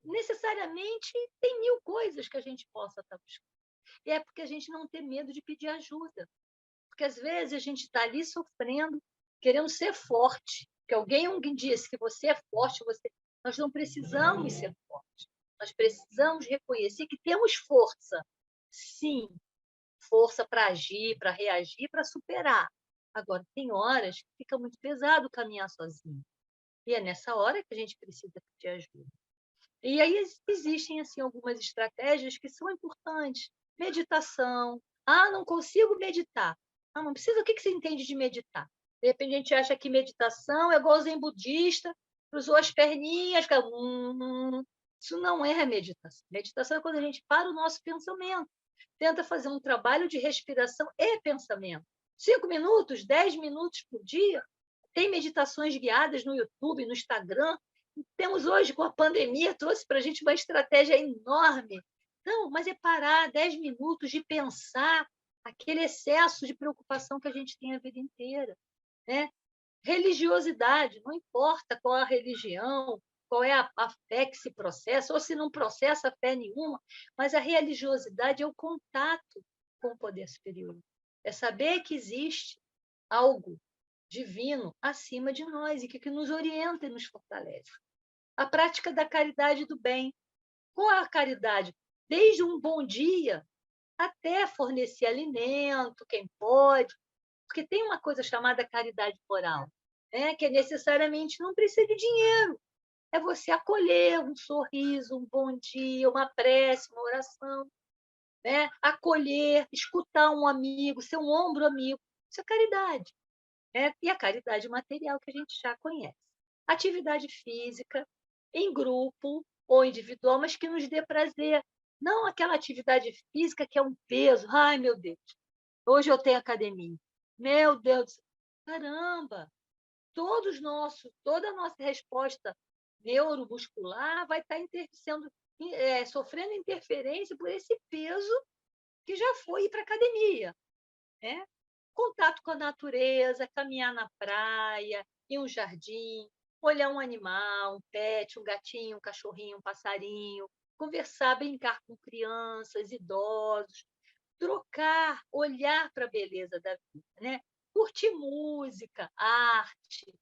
Necessariamente tem 1000 coisas que a gente possa estar buscando. E é porque a gente não tem medo de pedir ajuda. Porque às vezes a gente está ali sofrendo, querendo ser forte. Que alguém disse que você é forte, nós não precisamos ser fortes. Nós precisamos reconhecer que temos força. Sim, força para agir, para reagir, para superar. Agora, tem horas que fica muito pesado caminhar sozinho. E é nessa hora que a gente precisa pedir ajuda. E aí existem assim, algumas estratégias que são importantes. Meditação. Ah, não consigo meditar. Ah, não precisa. O que você entende de meditar? De repente a gente acha que meditação é igual zen budista, cruzou as perninhas, isso não é meditação. Meditação é quando a gente para o nosso pensamento, tenta fazer um trabalho de respiração e pensamento. 5 minutos, 10 minutos por dia. Tem meditações guiadas no YouTube, no Instagram. Temos hoje, com a pandemia, trouxe para a gente uma estratégia enorme. Não, mas é parar 10 minutos de pensar aquele excesso de preocupação que a gente tem a vida inteira. Né? Religiosidade, não importa qual a religião, qual é a fé que se processa, ou se não processa fé nenhuma, mas a religiosidade é o contato com o poder superior. É saber que existe algo divino acima de nós e que nos orienta e nos fortalece. A prática da caridade e do bem. Qual é a caridade? Desde um bom dia até fornecer alimento, quem pode, porque tem uma coisa chamada caridade moral, né? Que é necessariamente não precisa de dinheiro. É você acolher um sorriso, um bom dia, uma prece, uma oração, né? Acolher, escutar um amigo, ser um ombro amigo. Isso é caridade. Né? E a caridade material que a gente já conhece. Atividade física, em grupo ou individual, mas que nos dê prazer. Não aquela atividade física que é um peso. Ai, meu Deus, hoje eu tenho academia. Meu Deus do céu. Caramba! Toda a nossa resposta neuromuscular vai estar sofrendo interferência por esse peso que já foi ir para a academia. Né? Contato com a natureza, caminhar na praia, em um jardim, olhar um animal, um pet, um gatinho, um cachorrinho, um passarinho, conversar, brincar com crianças, idosos, trocar, olhar para a beleza da vida, né? Curtir música, arte,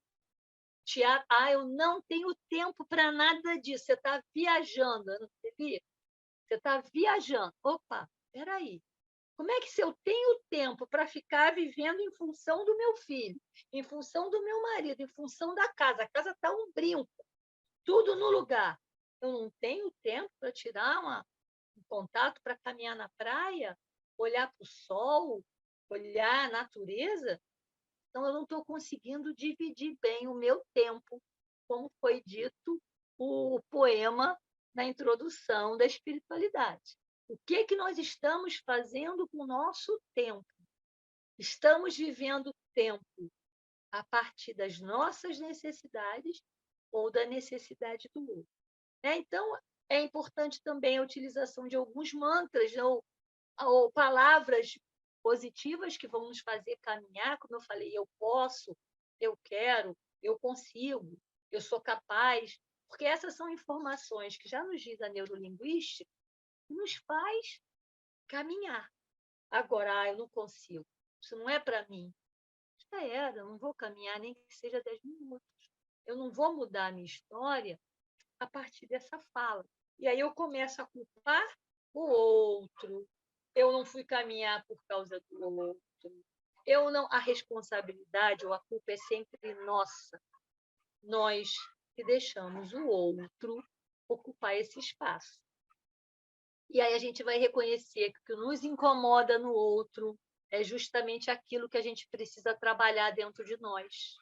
teatro. Ah, eu não tenho tempo para nada disso. Você está viajando, eu não sabia? Você está viajando. Opa, peraí. Como é que se eu tenho tempo para ficar vivendo em função do meu filho, em função do meu marido, em função da casa? A casa está um brinco, tudo no lugar. Eu não tenho tempo para tirar um contato para caminhar na praia, olhar para o sol, olhar a natureza? Então, eu não estou conseguindo dividir bem o meu tempo, como foi dito o poema na introdução da espiritualidade. O que nós estamos fazendo com o nosso tempo? Estamos vivendo o tempo a partir das nossas necessidades ou da necessidade do outro. Então, é importante também a utilização de alguns mantras ou palavras positivas que vão nos fazer caminhar, como eu falei, eu posso, eu quero, eu consigo, eu sou capaz, porque essas são informações que já nos diz a neurolinguística, que nos faz caminhar. Agora, eu não consigo, isso não é para mim. Já era, eu não vou caminhar nem que seja 10 minutos. Eu não vou mudar a minha história a partir dessa fala. E aí eu começo a culpar o outro. Eu não fui caminhar por causa do outro. Eu não, a responsabilidade ou a culpa é sempre nossa. Nós que deixamos o outro ocupar esse espaço. E aí a gente vai reconhecer que o que nos incomoda no outro é justamente aquilo que a gente precisa trabalhar dentro de nós.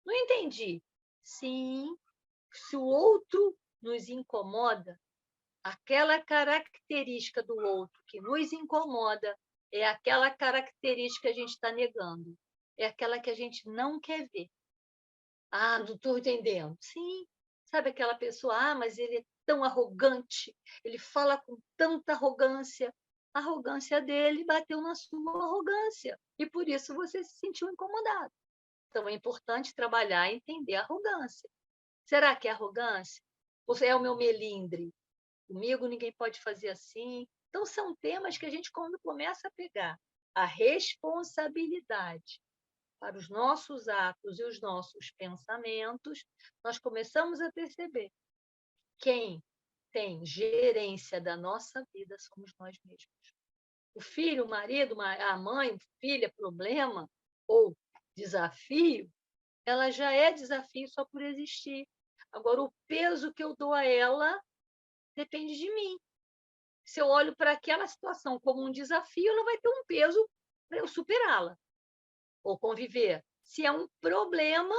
Não entendi. Sim, se o outro nos incomoda, aquela característica do outro que nos incomoda é aquela característica que a gente está negando. É aquela que a gente não quer ver. Ah, não estou entendendo. Sim, sabe aquela pessoa, mas ele é tão arrogante, ele fala com tanta arrogância. A arrogância dele bateu na sua arrogância e por isso você se sentiu incomodado. Então é importante trabalhar e entender a arrogância. Será que é arrogância? Ou é o meu melindre? Comigo ninguém pode fazer assim. Então são temas que a gente, quando começa a pegar a responsabilidade para os nossos atos e os nossos pensamentos, nós começamos a perceber quem tem gerência da nossa vida somos nós mesmos. O filho, o marido, a mãe, o filho é problema ou desafio, ela já é desafio só por existir. Agora, o peso que eu dou a ela depende de mim. Se eu olho para aquela situação como um desafio, ela vai ter um peso para eu superá-la ou conviver. Se é um problema,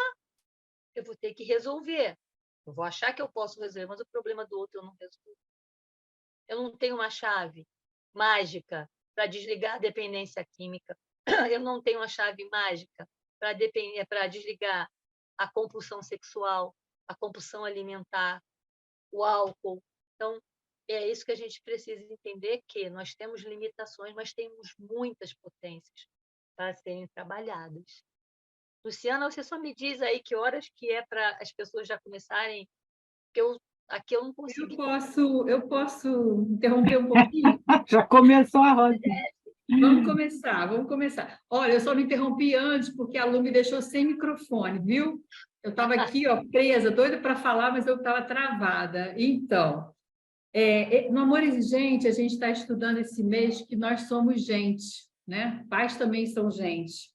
eu vou ter que resolver. Eu vou achar que eu posso resolver, mas o problema do outro eu não resolvo. Eu não tenho uma chave mágica para desligar a dependência química. Eu não tenho uma chave mágica para desligar a compulsão sexual, a compulsão alimentar, o álcool. Então, é isso que a gente precisa entender, que nós temos limitações, mas temos muitas potências para serem trabalhadas. Luciana, você só me diz aí que horas que é para as pessoas já começarem, porque aqui eu não consigo. Eu posso interromper um pouquinho? Já começou a roda. Vamos começar. Olha, eu só não interrompi antes porque a Lu me deixou sem microfone, viu? Eu estava aqui, ó, presa, doida para falar, mas eu estava travada. Então, no Amor Exigente, a gente está estudando esse mês que nós somos gente, né? Pais também são gente,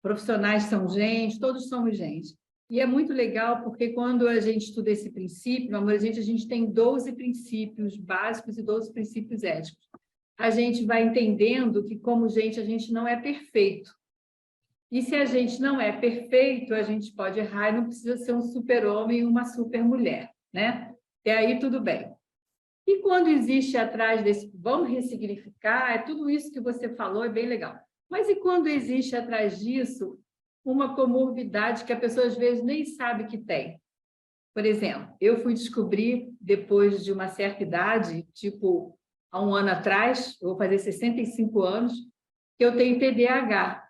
profissionais são gente, todos somos gente. E é muito legal porque quando a gente estuda esse princípio, no Amor Exigente, a gente tem 12 princípios básicos e 12 princípios éticos. A gente vai entendendo que, como gente, a gente não é perfeito. E se a gente não é perfeito, a gente pode errar e não precisa ser um super-homem e uma super-mulher, né? Até aí tudo bem. E quando existe atrás desse, vamos ressignificar, tudo isso que você falou é bem legal. Mas e quando existe atrás disso uma comorbidade que a pessoa às vezes nem sabe que tem? Por exemplo, eu fui descobrir depois de uma certa idade, tipo há um ano atrás, eu vou fazer 65 anos, que eu tenho TDAH.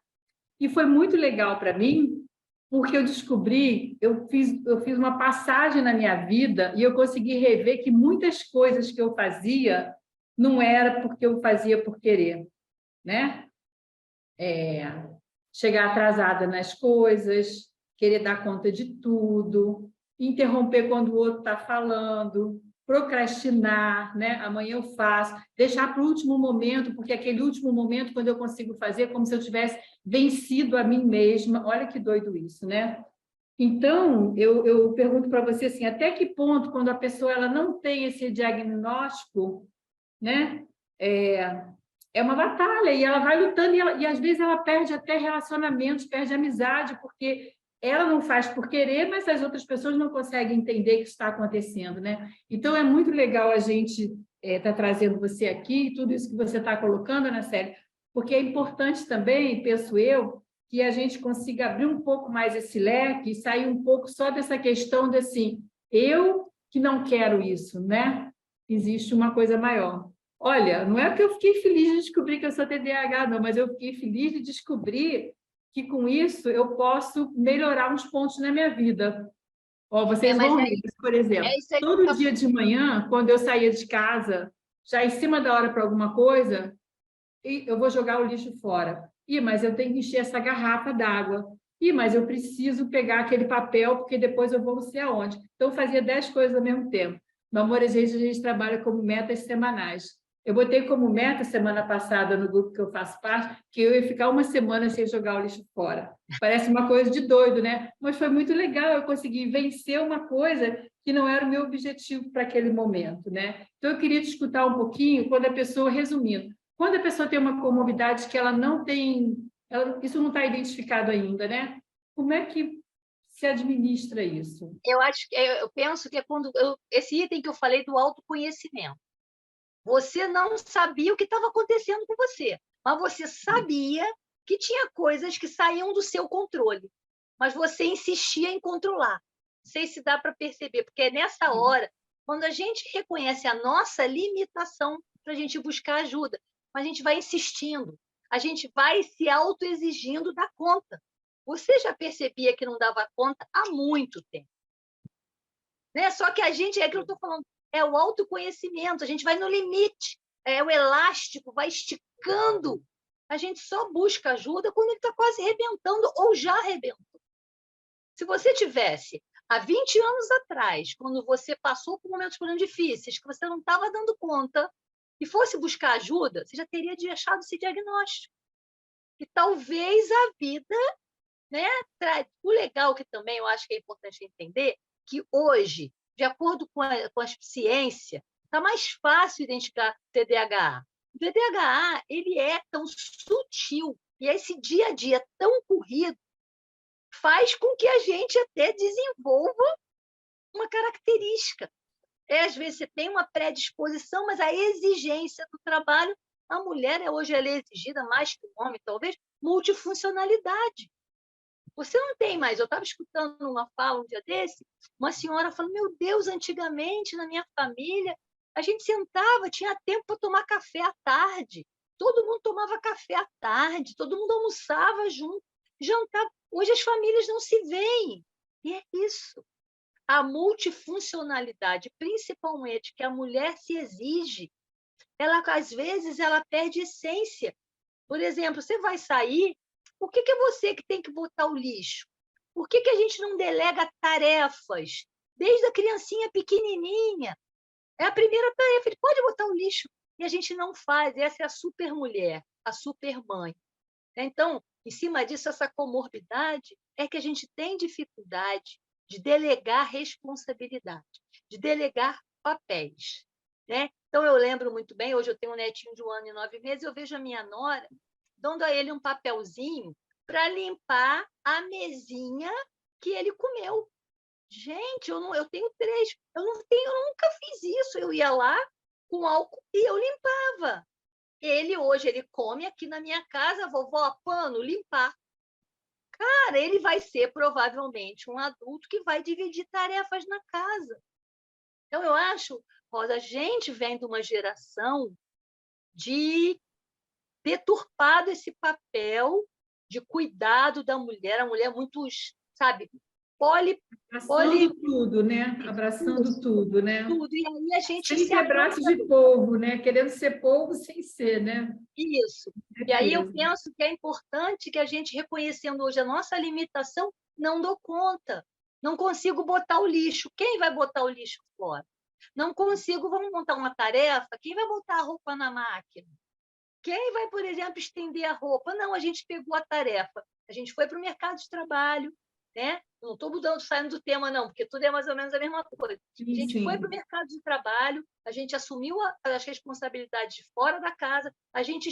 E foi muito legal para mim, porque eu descobri, eu fiz uma passagem na minha vida e eu consegui rever que muitas coisas que eu fazia não era porque eu fazia por querer, né? Chegar atrasada nas coisas, querer dar conta de tudo, interromper quando o outro está falando, procrastinar, né? Amanhã eu faço, deixar para o último momento, porque aquele último momento, quando eu consigo fazer, é como se eu tivesse vencido a mim mesma. Olha que doido isso, né? Então, eu pergunto para você assim, até que ponto, quando a pessoa ela não tem esse diagnóstico, né? É uma batalha, e ela vai lutando, e às vezes ela perde até relacionamentos, perde amizade, porque ela não faz por querer, mas as outras pessoas não conseguem entender o que está acontecendo, né? Então, é muito legal a gente estar trazendo você aqui, tudo isso que você está colocando na série, porque é importante também, penso eu, que a gente consiga abrir um pouco mais esse leque e sair um pouco só dessa questão de assim, eu que não quero isso, né? Existe uma coisa maior. Olha, não é que eu fiquei feliz de descobrir que eu sou TDAH, não, mas eu fiquei feliz de descobrir que, com isso, eu posso melhorar uns pontos na minha vida. Ó, vocês vão rir, por exemplo, todo dia de manhã, quando eu saía de casa, já em cima da hora para alguma coisa, eu vou jogar o lixo fora. Mas eu tenho que encher essa garrafa d'água. Mas eu preciso pegar aquele papel, porque depois eu vou não sei aonde. Então, eu fazia 10 coisas ao mesmo tempo. No Amor a gente trabalha como metas semanais. Eu botei como meta semana passada no grupo que eu faço parte, que eu ia ficar uma semana sem jogar o lixo fora. Parece uma coisa de doido, né? Mas foi muito legal, eu consegui vencer uma coisa que não era o meu objetivo para aquele momento, né? Então, eu queria te escutar um pouquinho, quando a pessoa, resumindo, quando a pessoa tem uma comorbidade que ela não tem, isso não está identificado ainda, né? Como é que se administra isso? Eu penso que é quando esse item que eu falei do autoconhecimento. Você não sabia o que estava acontecendo com você, mas você sabia que tinha coisas que saíam do seu controle, mas você insistia em controlar. Não sei se dá para perceber, porque é nessa hora, quando a gente reconhece a nossa limitação, para a gente buscar ajuda, mas a gente vai insistindo, a gente vai se autoexigindo dar conta. Você já percebia que não dava conta há muito tempo. Né? Só que a gente, é aquilo que eu estou falando, é o autoconhecimento, a gente vai no limite, é o elástico, vai esticando. A gente só busca ajuda quando ele está quase arrebentando ou já arrebentou. Se você tivesse, há 20 anos atrás, quando você passou por momentos difíceis, que você não estava dando conta, e fosse buscar ajuda, você já teria achado esse diagnóstico. E talvez a vida, né, o legal que também eu acho que é importante entender, que hoje, de acordo com a ciência, está mais fácil identificar TDAH. O TDAH, ele é tão sutil, e esse dia a dia tão corrido faz com que a gente até desenvolva uma característica. Às vezes você tem uma predisposição, mas a exigência do trabalho, a mulher hoje ela é exigida mais que o homem, talvez, multifuncionalidade. Você não tem mais. Eu estava escutando uma fala um dia desse, uma senhora falando, meu Deus, antigamente, na minha família, a gente sentava, tinha tempo para tomar café à tarde. Todo mundo tomava café à tarde, todo mundo almoçava junto, jantava. Hoje as famílias não se veem. E é isso. A multifuncionalidade, principalmente que a mulher se exige, ela, às vezes, ela perde essência. Por exemplo, você vai sair, por que é você que tem que botar o lixo? Por que a gente não delega tarefas? Desde a criancinha pequenininha. É a primeira tarefa, ele pode botar o lixo. E a gente não faz. Essa é a supermulher, a supermãe. Então, em cima disso, essa comorbidade é que a gente tem dificuldade de delegar responsabilidade, de delegar papéis. Né? Então, eu lembro muito bem, hoje eu tenho um netinho de 1 ano e 9 meses, eu vejo a minha nora dando a ele um papelzinho para limpar a mesinha que ele comeu. Gente, eu tenho 3, eu nunca fiz isso. Eu ia lá com álcool e eu limpava. Hoje, ele come aqui na minha casa, vovó, pano, limpar. Cara, ele vai ser provavelmente um adulto que vai dividir tarefas na casa. Então, eu acho, Rosa, a gente vem de uma geração de deturpado esse papel de cuidado da mulher. A mulher muito, sabe, Abraçando tudo, né? Abraçando tudo, né? tudo. E aí a gente sem ter braço de polvo, né? Querendo ser polvo sem ser, né? Isso. E aí eu penso que é importante que a gente, reconhecendo hoje a nossa limitação, não dou conta. Não consigo botar o lixo. Quem vai botar o lixo fora? Não consigo, vamos montar uma tarefa. Quem vai botar a roupa na máquina? Quem vai, por exemplo, estender a roupa? Não, a gente pegou a tarefa. A gente foi para o mercado de trabalho, né? Não estou saindo do tema, não, porque tudo é mais ou menos a mesma coisa. A gente foi para o mercado de trabalho, a gente assumiu as responsabilidades de fora da casa, a gente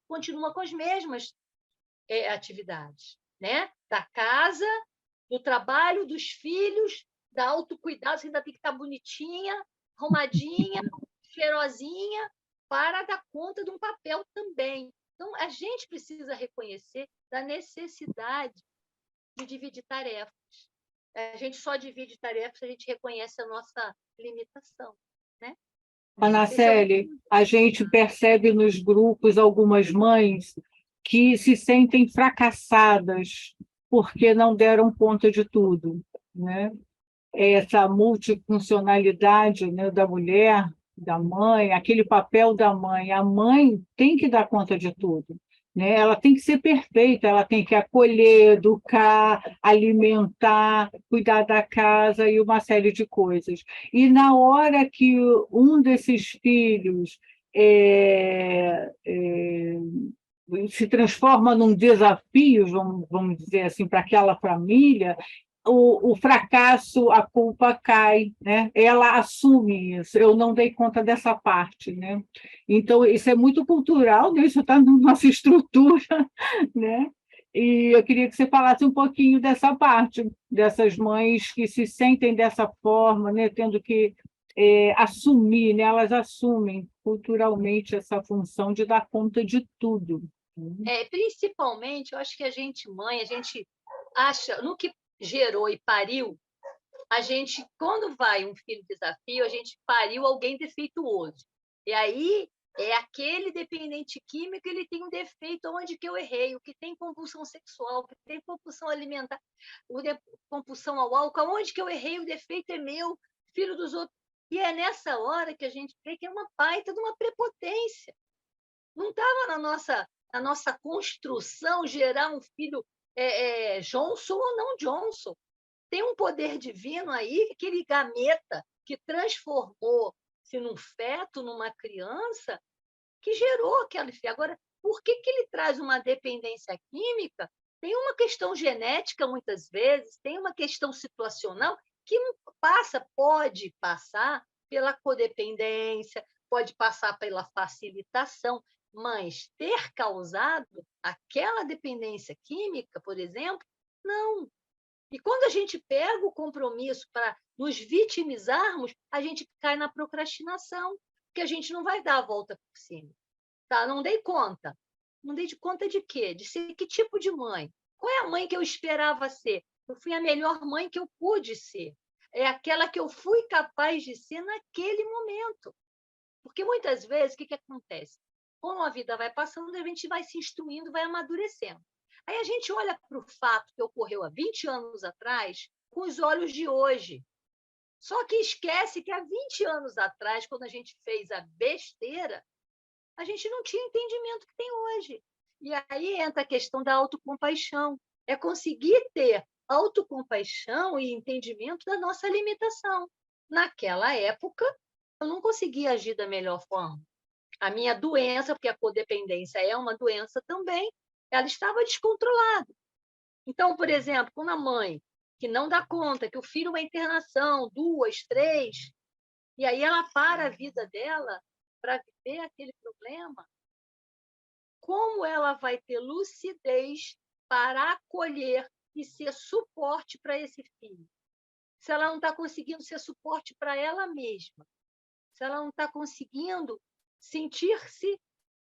continua com as mesmas atividades, né? Da casa, do trabalho, dos filhos, da autocuidado, você ainda tem que estar bonitinha, arrumadinha, cheirosinha, para dar conta de um papel também. Então, a gente precisa reconhecer da necessidade de dividir tarefas. A gente só divide tarefas se a gente reconhece a nossa limitação, né? Anaceli, a gente percebe nos grupos algumas mães que se sentem fracassadas porque não deram conta de tudo, né? Essa multifuncionalidade, né, da mulher, da mãe, aquele papel da mãe. A mãe tem que dar conta de tudo, né? Ela tem que ser perfeita, ela tem que acolher, educar, alimentar, cuidar da casa e uma série de coisas. E na hora que um desses filhos se transforma num desafio, vamos dizer assim, para aquela família, o fracasso, a culpa cai, né? Ela assume isso. Eu não dei conta dessa parte, né? Então, isso é muito cultural, né? Isso está na nossa estrutura, né? E eu queria que você falasse um pouquinho dessa parte, dessas mães que se sentem dessa forma, né? Tendo que assumir, né? Elas assumem culturalmente essa função de dar conta de tudo. Principalmente, eu acho que a gente, mãe, a gente acha, no que gerou e pariu, a gente, quando vai um filho desafio, a gente pariu alguém defeituoso. E aí é aquele dependente químico, ele tem um defeito onde que eu errei, o que tem compulsão sexual, o que tem compulsão alimentar, compulsão ao álcool, onde que eu errei, o defeito é meu, filho dos outros. E é nessa hora que a gente vê que é uma baita de uma prepotência. Não estava na nossa construção gerar um filho Johnson ou não Johnson. Tem um poder divino aí, aquele gameta que transformou se num feto, numa criança, que gerou aquele filho. Agora, por que ele traz uma dependência química? Tem uma questão genética, muitas vezes, tem uma questão situacional que pode passar pela codependência, pode passar pela facilitação, mas ter causado aquela dependência química, por exemplo, não. E quando a gente pega o compromisso para nos vitimizarmos, a gente cai na procrastinação, porque a gente não vai dar a volta por cima. Tá? Não dei conta. Não dei de conta de quê? De ser que tipo de mãe? Qual é a mãe que eu esperava ser? Eu fui a melhor mãe que eu pude ser. É aquela que eu fui capaz de ser naquele momento. Porque muitas vezes, o que acontece? Como a vida vai passando, a gente vai se instruindo, vai amadurecendo. Aí a gente olha para o fato que ocorreu há 20 anos atrás com os olhos de hoje. Só que esquece que há 20 anos atrás, quando a gente fez a besteira, a gente não tinha o entendimento que tem hoje. E aí entra a questão da autocompaixão. É conseguir ter autocompaixão e entendimento da nossa limitação. Naquela época, eu não conseguia agir da melhor forma. A minha doença, porque a codependência é uma doença também, ela estava descontrolada. Então, por exemplo, quando a mãe que não dá conta que o filho é uma internação, 2, 3, e aí ela para a vida dela para viver aquele problema, como ela vai ter lucidez para acolher e ser suporte para esse filho? Se ela não está conseguindo ser suporte para ela mesma, se ela não está conseguindo sentir-se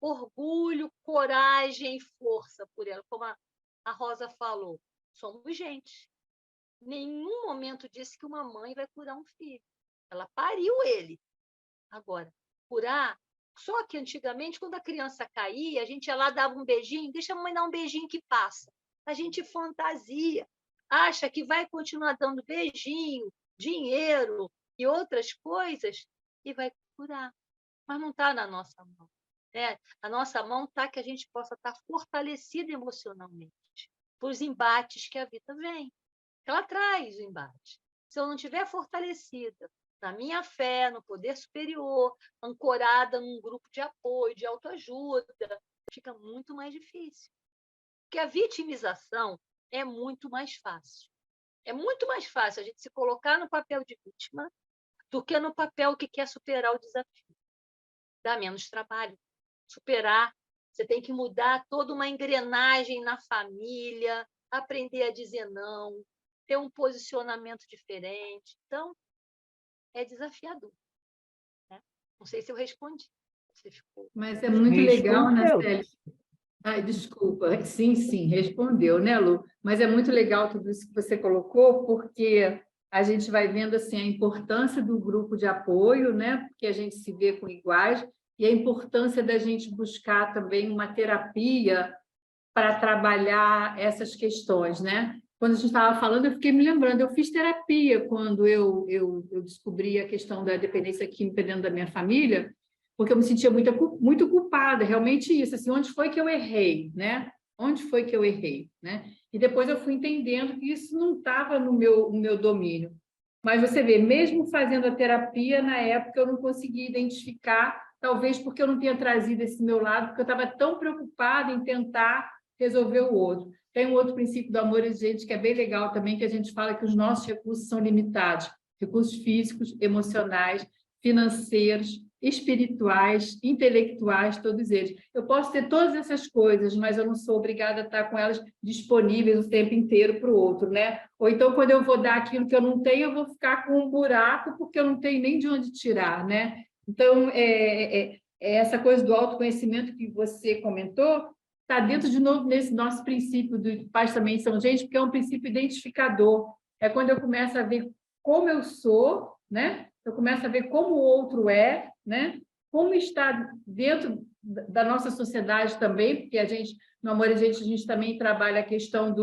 orgulho, coragem e força por ela, como a Rosa falou, somos gente. Em nenhum momento disse que uma mãe vai curar um filho. Ela pariu ele. Agora, curar, só que antigamente, quando a criança caía, a gente ia lá, dava um beijinho, deixa a mãe dar um beijinho que passa. A gente fantasia, acha que vai continuar dando beijinho, dinheiro e outras coisas e vai curar. Mas não está na nossa mão. Né? A nossa mão está que a gente possa estar fortalecida emocionalmente por os embates que a vida vem. Ela traz o embate. Se eu não estiver fortalecida na minha fé, no poder superior, ancorada num grupo de apoio, de autoajuda, fica muito mais difícil. Porque a vitimização é muito mais fácil. É muito mais fácil a gente se colocar no papel de vítima do que no papel que quer superar o desafio. Dá menos trabalho. Superar, você tem que mudar toda uma engrenagem na família, aprender a dizer não, ter um posicionamento diferente. Então, é desafiador. Né? Não sei se eu respondi. Você ficou... Mas é muito legal, Anaceli. Ai, desculpa. Sim, respondeu, né, Lu? Mas é muito legal tudo isso que você colocou, porque a gente vai vendo assim, a importância do grupo de apoio, né? Porque a gente se vê com iguais, e a importância da gente buscar também uma terapia para trabalhar essas questões, né? Quando a gente estava falando, eu fiquei me lembrando, eu fiz terapia quando eu descobri a questão da dependência química dentro da minha família, porque eu me sentia muito culpada, realmente isso, assim, onde foi que eu errei, né? Onde foi que eu errei, né? E depois eu fui entendendo que isso não estava no meu domínio. Mas você vê, mesmo fazendo a terapia, na época eu não conseguia identificar, talvez porque eu não tinha trazido esse meu lado, porque eu estava tão preocupada em tentar resolver o outro. Tem um outro princípio do amor exigente que é bem legal também, que a gente fala que os nossos recursos são limitados, recursos físicos, emocionais, financeiros, espirituais, intelectuais, todos eles. Eu posso ter todas essas coisas, mas eu não sou obrigada a estar com elas disponíveis o tempo inteiro para o outro, né? Ou então, quando eu vou dar aquilo que eu não tenho, eu vou ficar com um buraco porque eu não tenho nem de onde tirar, né? Então, essa coisa do autoconhecimento que você comentou está dentro, de novo, nesse nosso princípio do Pais Também São Gente, porque é um princípio identificador. É quando eu começo a ver como eu sou, né? Eu começo a ver como o outro é, né? Como está dentro da nossa sociedade também, porque a gente, no Amor e Gente, a gente também trabalha a questão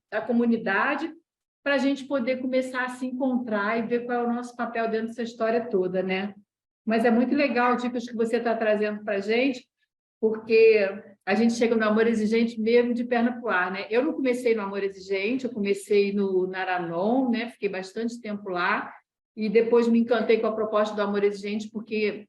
da comunidade, para a gente poder começar a se encontrar e ver qual é o nosso papel dentro dessa história toda, né? Mas é muito legal, dicas que você está trazendo para a gente, porque a gente chega no Amor Exigente mesmo de perna para o ar, né? Eu não comecei no Amor Exigente, eu comecei no Naranon, né? Fiquei bastante tempo lá, e depois me encantei com a proposta do Amor Exigente, porque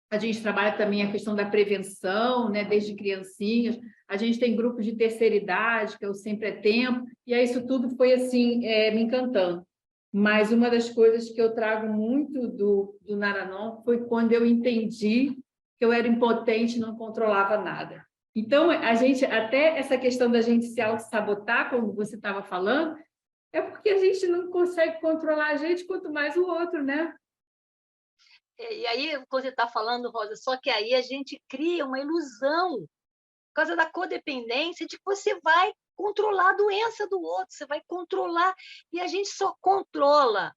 a gente trabalha também a questão da prevenção, né, desde criancinhas. A gente tem grupos de terceira idade, que é o Sempre é Tempo, e aí isso tudo foi assim, me encantando. Mas uma das coisas que eu trago muito do Naranon foi quando eu entendi que eu era impotente e não controlava nada. Então, a gente, até essa questão da gente se auto-sabotar, como você estava falando, é porque a gente não consegue controlar a gente, quanto mais o outro, né? E aí, quando você está falando, Rosa, só que aí a gente cria uma ilusão, por causa da codependência, de que você vai controlar a doença do outro, você vai controlar, e a gente só controla,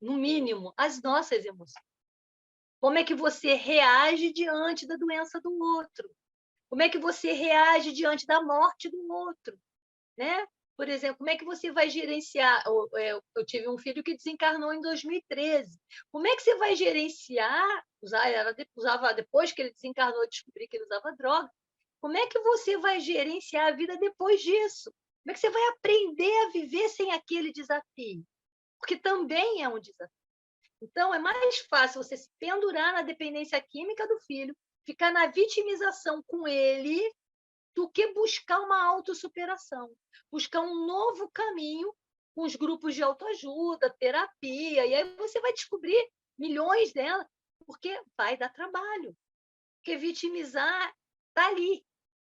no mínimo, as nossas emoções. Como é que você reage diante da doença do outro? Como é que você reage diante da morte do outro? Né? Por exemplo, como é que você vai gerenciar? Eu tive um filho que desencarnou em 2013. Como é que você vai gerenciar? Usava depois que ele desencarnou, eu descobri que ele usava droga. Como é que você vai gerenciar a vida depois disso? Como é que você vai aprender a viver sem aquele desafio? Porque também é um desafio. Então, é mais fácil você se pendurar na dependência química do filho, ficar na vitimização com ele, do que buscar uma autossuperação, buscar um novo caminho com os grupos de autoajuda, terapia, e aí você vai descobrir milhões delas, porque vai dar trabalho. Porque vitimizar está ali,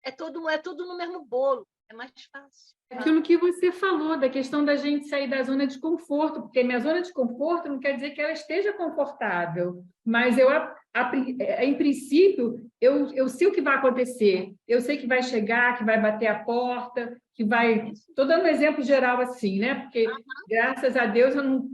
é tudo no mesmo bolo, é mais fácil. Aquilo que você falou, da questão da gente sair da zona de conforto, porque minha zona de conforto não quer dizer que ela esteja confortável, mas em princípio, eu sei o que vai acontecer, eu sei que vai chegar, que vai bater a porta, que vai... Estou dando um exemplo geral assim, né? Porque, graças a Deus, eu não,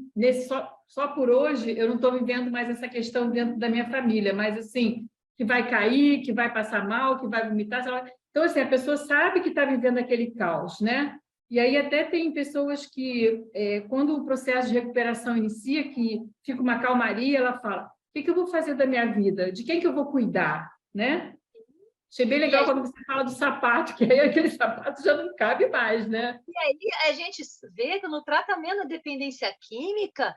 só por hoje, eu não estou vivendo mais essa questão dentro da minha família, mas, assim, que vai cair, que vai passar mal, que vai vomitar, sei lá. Então, assim, a pessoa sabe que está vivendo aquele caos, né? E aí até tem pessoas que, quando o processo de recuperação inicia, que fica uma calmaria, ela fala, o que eu vou fazer da minha vida? De quem que eu vou cuidar? Né? Achei bem legal quando você fala do sapato, que aí aquele sapato já não cabe mais, né? E aí a gente vê que no tratamento da dependência química,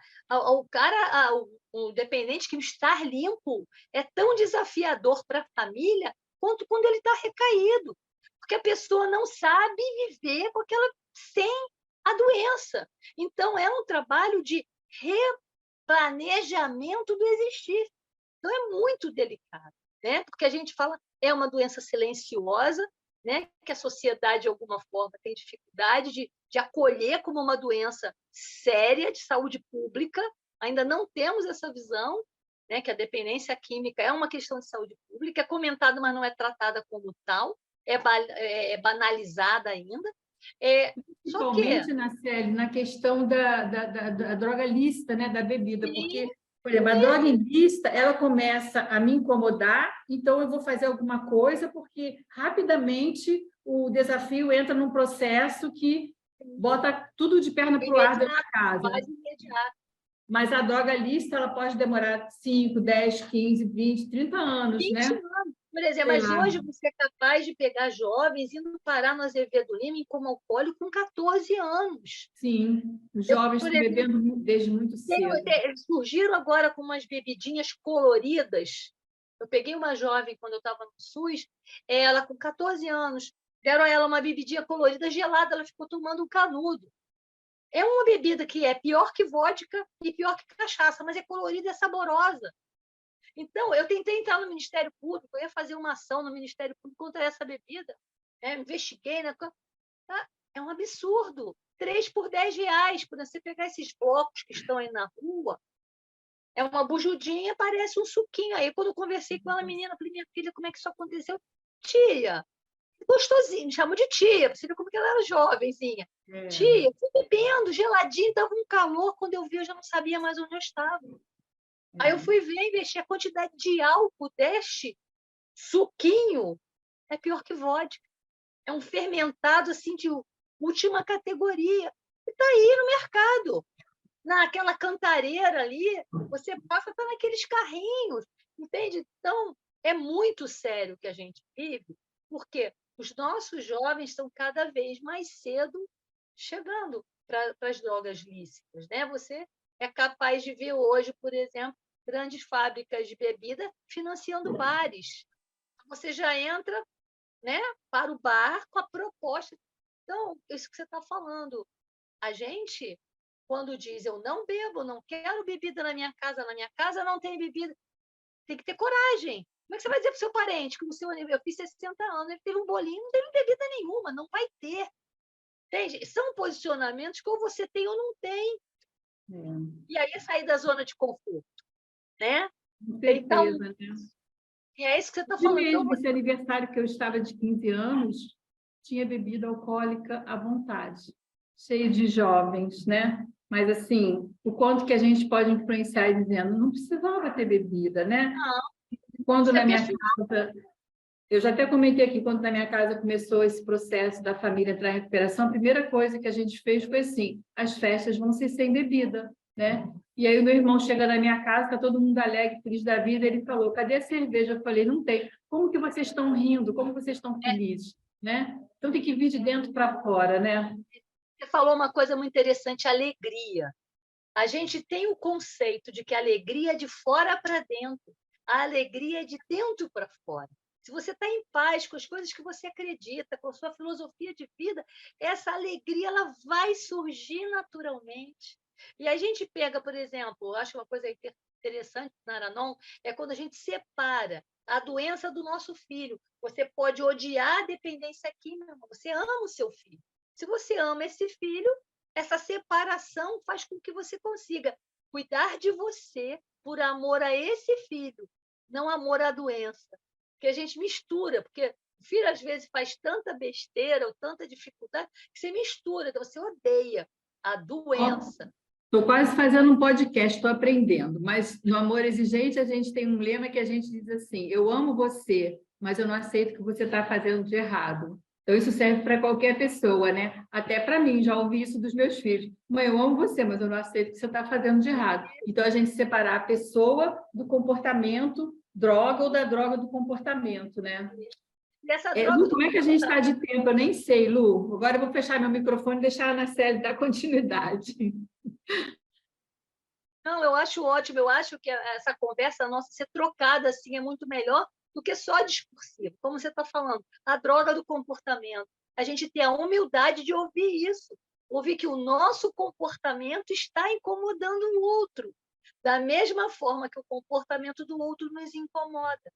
o dependente que estar limpo é tão desafiador para a família quanto quando ele está recaído, porque a pessoa não sabe viver com sem a doença. Então, é um trabalho de replanejamento do existir. Então, é muito delicado, né? Porque a gente fala, é uma doença silenciosa, né? Que a sociedade, de alguma forma, tem dificuldade de acolher como uma doença séria de saúde pública. Ainda não temos essa visão, né? Que a dependência química é uma questão de saúde pública, é comentada, mas não é tratada como tal, é banalizada ainda. Principalmente, Naceli, na questão da droga lícita, né? Da bebida, porque... Por exemplo, a droga ilícita, ela começa a me incomodar, então eu vou fazer alguma coisa, porque rapidamente o desafio entra num processo que bota tudo de perna para o ar dentro da casa. Mas a droga lícita, ela pode demorar 5, 10, 15, 20, 30 anos, 20 né? anos. Por exemplo, mas hoje você é capaz de pegar jovens indo parar no Azevedo Lima em coma alcoólico com 14 anos. Sim, os jovens estão bebendo desde muito cedo. Surgiram agora com umas bebidinhas coloridas. Eu peguei uma jovem quando eu estava no SUS, ela com 14 anos, deram a ela uma bebidinha colorida gelada, ela ficou tomando um canudo. É uma bebida que é pior que vodka e pior que cachaça, mas é colorida e é saborosa. Então, eu tentei entrar no Ministério Público, eu ia fazer uma ação no Ministério Público contra essa bebida. Investiguei, né? É um absurdo. 3 por R$10. Por você pegar esses blocos que estão aí na rua, é uma bujudinha, parece um suquinho. Aí, quando eu conversei com ela, menina, falei, minha filha, como é que isso aconteceu? Tia, gostosinho, chamo de tia, você viu como que ela era jovenzinha. Tia, fui bebendo, geladinho, estava um calor, quando eu vi, eu já não sabia mais onde eu estava. Aí eu fui ver, investir a quantidade de álcool deste suquinho, é pior que vodka. É um fermentado assim de última categoria. E está aí no mercado. Naquela cantareira ali, você passa para naqueles carrinhos, entende? Então, é muito sério que a gente vive, porque os nossos jovens estão cada vez mais cedo chegando para as drogas lícitas, né? Você é capaz de ver hoje, por exemplo, grandes fábricas de bebida financiando bares. Você já entra, né, para o bar com a proposta. Então, isso que você está falando. A gente, quando diz eu não bebo, não quero bebida na minha casa não tem bebida, tem que ter coragem. Como é que você vai dizer para o seu parente que eu fiz 60 anos, ele teve um bolinho, não teve bebida nenhuma, não vai ter. Entende? São posicionamentos que ou você tem ou não tem. E aí é sair da zona de conforto, né? Com certeza, Então, né? e é isso que você está E falando. Então, mesmo esse aniversário que eu estava de 15 anos, tinha bebida alcoólica à vontade, cheio de jovens, né? Mas, assim, o quanto que a gente pode influenciar dizendo, não precisava ter bebida, né? Quando isso na é minha pessoal. casa, eu já até comentei aqui, quando na minha casa começou esse processo da família entrar em recuperação, a primeira coisa que a gente fez foi assim, as festas vão ser sem bebida, né? E aí o meu irmão chega na minha casa, está todo mundo alegre, feliz da vida, ele falou, cadê a cerveja? Eu falei, não tem. Como que vocês estão rindo? Como vocês estão felizes? Né? Então tem que vir de dentro para fora, né? Você falou uma coisa muito interessante, alegria. A gente tem o conceito de que a alegria é de fora para dentro, a alegria é de dentro para fora. Se você está em paz com as coisas que você acredita, com a sua filosofia de vida, essa alegria ela vai surgir naturalmente. E a gente pega, por exemplo, eu acho uma coisa interessante na Aranon, é quando a gente separa a doença do nosso filho. Você pode odiar a dependência química, mas você ama o seu filho. Se você ama esse filho, essa separação faz com que você consiga cuidar de você por amor a esse filho, não amor à doença. Porque a gente mistura, porque o filho às vezes faz tanta besteira ou tanta dificuldade que você mistura, então você odeia a doença. Estou quase fazendo um podcast, estou aprendendo, mas no Amor Exigente a gente tem um lema que a gente diz assim, eu amo você, mas eu não aceito o que você está fazendo de errado. Então, isso serve para qualquer pessoa, né? Até para mim, já ouvi isso dos meus filhos. Mãe, eu amo você, mas eu não aceito o que você está fazendo de errado. Então, a gente separar a pessoa do comportamento, droga ou da droga do comportamento, né? Lu, como é que a gente está de tempo? Eu nem sei, Lu. Agora eu vou fechar meu microfone e deixar a Ana Célia dar continuidade. Não, eu acho ótimo, eu acho que essa conversa nossa ser trocada assim é muito melhor do que só discursivo, como você está falando, a droga do comportamento. A gente ter a humildade de ouvir isso, ouvir que o nosso comportamento está incomodando o outro, da mesma forma que o comportamento do outro nos incomoda.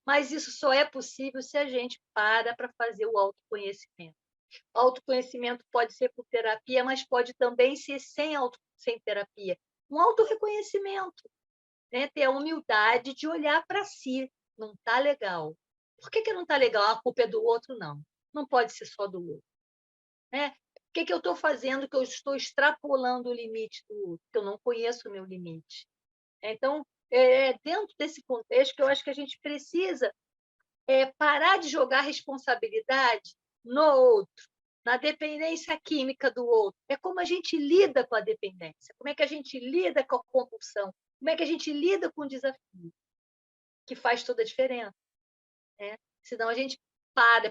Mas isso só é possível se a gente para fazer o autoconhecimento. O autoconhecimento pode ser por terapia, mas pode também ser sem terapia. Um autorreconhecimento, né? Ter a humildade de olhar para si. Não está legal. Por que não está legal? A culpa é do outro? Não. Não pode ser só do outro. Né? O que eu estou fazendo que eu estou extrapolando o limite do outro? Que eu não conheço o meu limite. Então, dentro desse contexto que eu acho que a gente precisa parar de jogar responsabilidade no outro, na dependência química do outro. É como a gente lida com a dependência, como é que a gente lida com a compulsão, como é que a gente lida com o desafio, que faz toda a diferença. Né? Senão a gente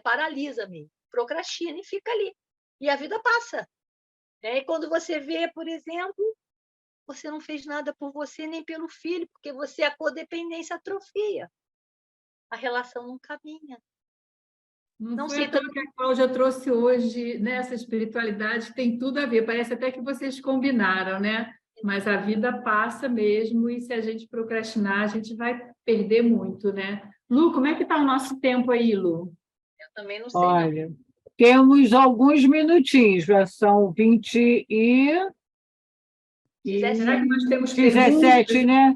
paralisa mesmo, procrastina e fica ali. E a vida passa. Né? E quando você vê, por exemplo, você não fez nada por você nem pelo filho, porque a codependência atrofia. A relação não caminha. Não foi à toa que a Cláudia trouxe hoje, né, essa espiritualidade que tem tudo a ver. Parece até que vocês combinaram, né? Mas a vida passa mesmo e se a gente procrastinar, a gente vai perder muito, né? Lu, como é que está o nosso tempo aí, Lu? Eu também não sei. Olha, não. Temos alguns minutinhos, já são 20 e... 17, nós temos 17, né?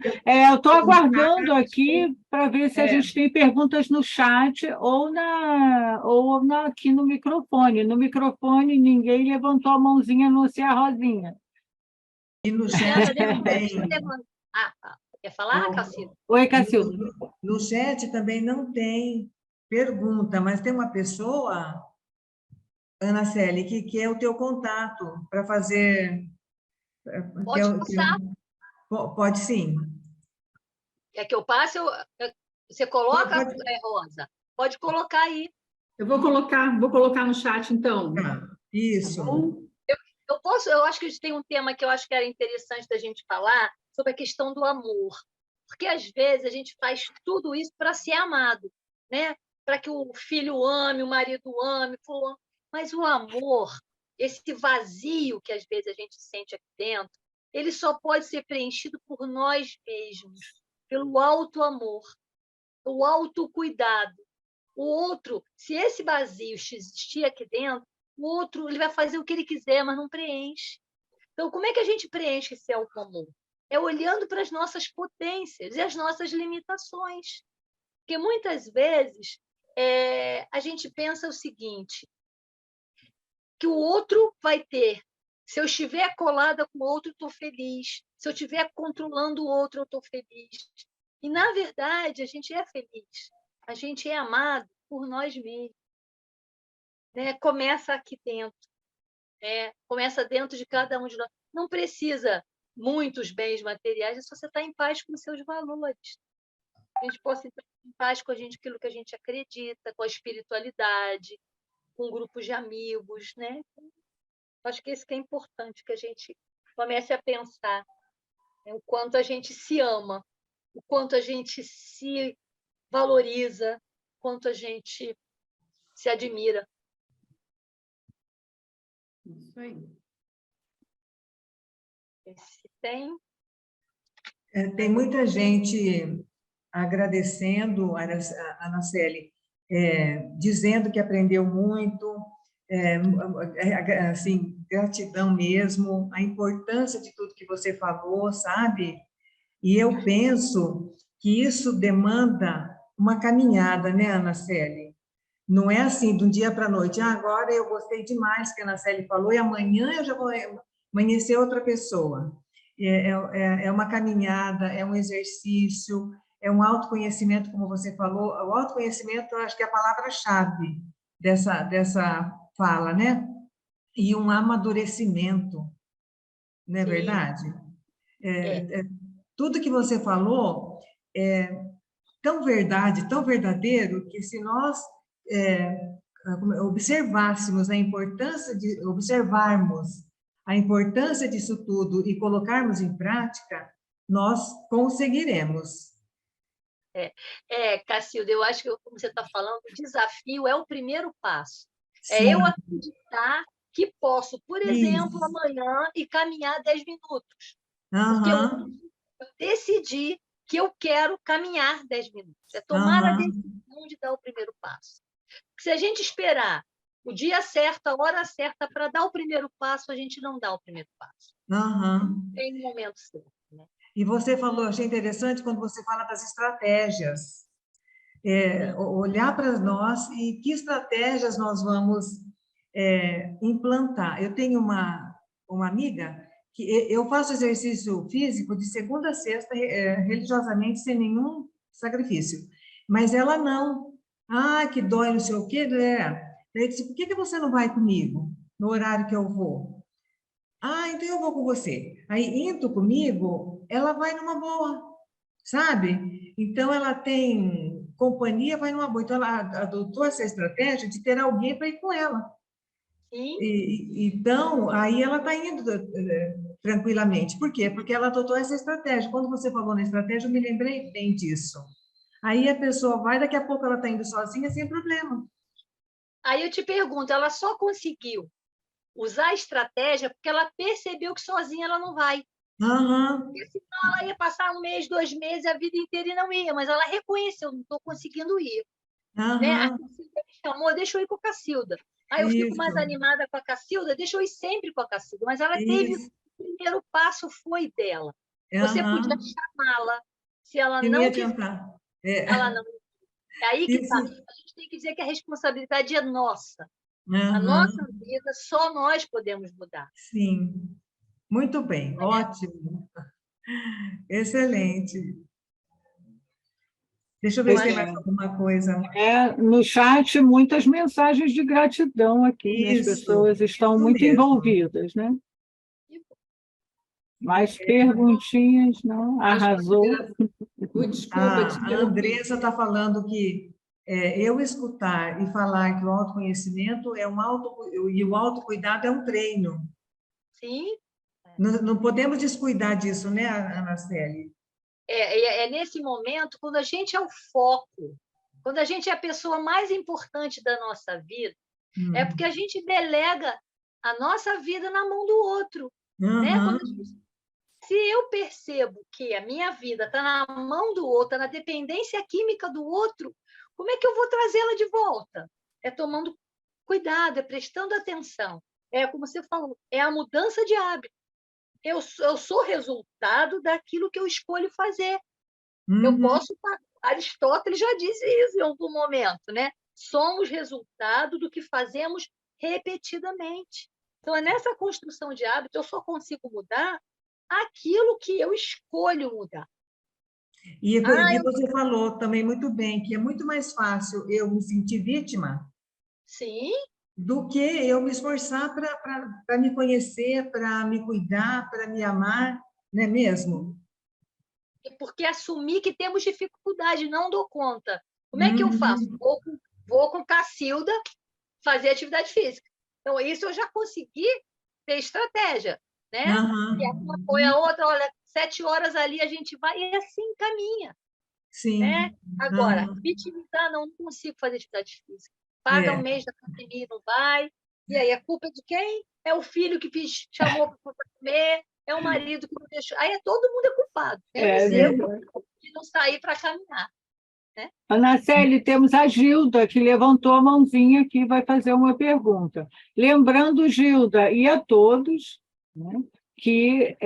Eu estou aguardando aqui para ver se a gente tem perguntas no chat ou aqui no microfone. No microfone, ninguém levantou a mãozinha, a não ser a Rosinha. E no chat também. Quer falar, Cacilda? Oi, Cacilda. No chat também não tem pergunta, mas tem uma pessoa, Ana Célia, que quer o teu contato para fazer... Pode passar. Pode sim. Quer que eu passe? Você coloca, Rosa? Pode colocar aí. Eu vou colocar no chat, então. Isso. Eu acho que a gente tem um tema que eu acho que era interessante da gente falar sobre a questão do amor. Porque, às vezes, a gente faz tudo isso para ser amado, né? Para que o filho ame, o marido ame, fulano. Mas o amor, esse vazio que, às vezes, a gente sente aqui dentro, ele só pode ser preenchido por nós mesmos, pelo alto amor, o autocuidado. O outro, se esse vazio existir aqui dentro, o outro ele vai fazer o que ele quiser, mas não preenche. Então, como é que a gente preenche esse auto-amor? É olhando para as nossas potências e as nossas limitações. Porque muitas vezes a gente pensa o seguinte, que o outro vai ter. Se eu estiver colada com o outro, eu estou feliz. Se eu estiver controlando o outro, eu estou feliz. E, na verdade, a gente é feliz. A gente é amado por nós mesmos. Né? Começa aqui dentro. Começa dentro de cada um de nós. Não precisa muitos bens materiais, é só você estar em paz com os seus valores. A gente possa estar em paz com aquilo que a gente acredita, com a espiritualidade, com grupos de amigos, né? Acho que isso que é importante, que a gente comece a pensar, né? O quanto a gente se ama, o quanto a gente se valoriza, o quanto a gente se admira. Isso aí. Se tem... Tem muita gente agradecendo, a Anaceli, dizendo que aprendeu muito, assim, gratidão mesmo, a importância de tudo que você falou, sabe? E eu penso que isso demanda uma caminhada, né, Anaceli? Não é assim, de um dia para a noite. Agora eu gostei demais que a Anaceli falou e amanhã eu já vou amanhecer outra pessoa. É uma caminhada, é um exercício, é um autoconhecimento, como você falou. O autoconhecimento, eu acho que é a palavra-chave dessa fala, né? E um amadurecimento, não é verdade? Tudo que você falou é tão verdade, tão verdadeiro, que se nós observarmos a importância disso tudo e colocarmos em prática, nós conseguiremos. Cacilda, eu acho que, como você está falando, o desafio é o primeiro passo. Sim. Eu acreditar que posso, por exemplo, Isso. amanhã ir caminhar 10 minutos. Uhum. Porque eu decidi que eu quero caminhar 10 minutos. É tomar a decisão de dar o primeiro passo. Se a gente esperar o dia certo, a hora certa para dar o primeiro passo, a gente não dá o primeiro passo. Uhum. Tem um momento certo. Né? E você falou, achei interessante quando você fala das estratégias. Olhar para nós e que estratégias nós vamos implantar. Eu tenho uma amiga que eu faço exercício físico de segunda a sexta, religiosamente, sem nenhum sacrifício. Mas ela não. Que dói, não sei o quê. Eu disse, por que você não vai comigo no horário que eu vou? Então eu vou com você. Aí, indo comigo, ela vai numa boa, sabe? Então, ela tem companhia, vai numa boa. Então, ela adotou essa estratégia de ter alguém para ir com ela. Então, aí ela está indo tranquilamente. Por quê? Porque ela adotou essa estratégia. Quando você falou na estratégia, eu me lembrei bem disso. Aí a pessoa vai, daqui a pouco ela está indo sozinha, sem problema. Aí eu te pergunto, ela só conseguiu usar a estratégia porque ela percebeu que sozinha ela não vai. Porque senão ela ia passar 1 mês, 2 meses, a vida inteira e não ia. Mas ela reconheceu, não estou conseguindo ir. Né? A Cacilda me chamou, deixa eu ir com a Cacilda. Aí eu fico mais animada com a Cacilda, deixa eu ir sempre com a Cacilda. Mas ela teve, o primeiro passo foi dela. Você podia chamá-la, se ela não quiser. Ela não. É aí que está. A gente tem que dizer que a responsabilidade é nossa. A nossa vida, só nós podemos mudar. Sim. Muito bem, ótimo. Excelente. Deixa eu ver se tem mais alguma coisa. No chat, muitas mensagens de gratidão aqui. Né? As pessoas estão muito mesmo envolvidas, né? Mais perguntinhas, não? Arrasou. Desculpa, a Andressa está falando que eu escutar e falar que o autoconhecimento e o autocuidado é um treino. Sim, Não podemos descuidar disso, né, Anaceli? é nesse momento, quando a gente é o foco, quando a gente é a pessoa mais importante da nossa vida, é porque a gente delega a nossa vida na mão do outro, né? Uhum. Se eu percebo que a minha vida está na mão do outro, está na dependência química do outro, como é que eu vou trazê-la de volta? É tomando cuidado, é prestando atenção. É como você falou, é a mudança de hábito. Eu sou resultado daquilo que eu escolho fazer. Eu Uhum. posso. Aristóteles já disse isso em algum momento, né? Somos resultado do que fazemos repetidamente. Então, é nessa construção de hábito, eu só consigo mudar aquilo que eu escolho mudar. E você falou também muito bem que é muito mais fácil eu me sentir vítima Sim, do que eu me esforçar para me conhecer, para me cuidar, para me amar, não é mesmo? porque assumir que temos dificuldade, não dou conta. Como é que eu faço? Uhum. Vou com Cacilda fazer atividade física. Então, isso eu já consegui ter estratégia, né? E uma Uhum. foi a outra, olha, 7 horas ali a gente vai e assim caminha, né? Sim. Agora, Uhum. vitimizar, não consigo fazer atividade física. Paga um É. mês da pandemia, não vai. E aí, a culpa é de quem? É o filho que chamou para comer, é o marido que não deixou. Aí todo mundo é culpado, É menos eu verdade. de não sair para caminhar, né? Anaceli, temos a Gilda, que levantou a mãozinha aqui e vai fazer uma pergunta. Lembrando, Gilda, e a todos, né, que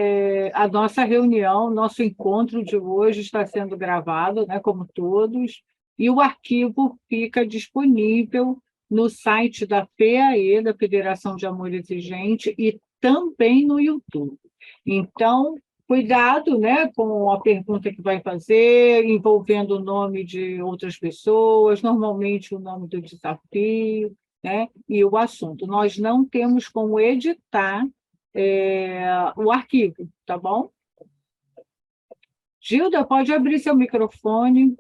a nossa reunião, nosso encontro de hoje está sendo gravado, né, como todos, e o arquivo fica disponível no site da FEAE, da Federação de Amor Exigente, e também no YouTube. Então, cuidado, né, com a pergunta que vai fazer, envolvendo o nome de outras pessoas, normalmente o nome do desafio, né, e o assunto. Nós não temos como editar o arquivo, tá bom? Gilda, pode abrir seu microfone.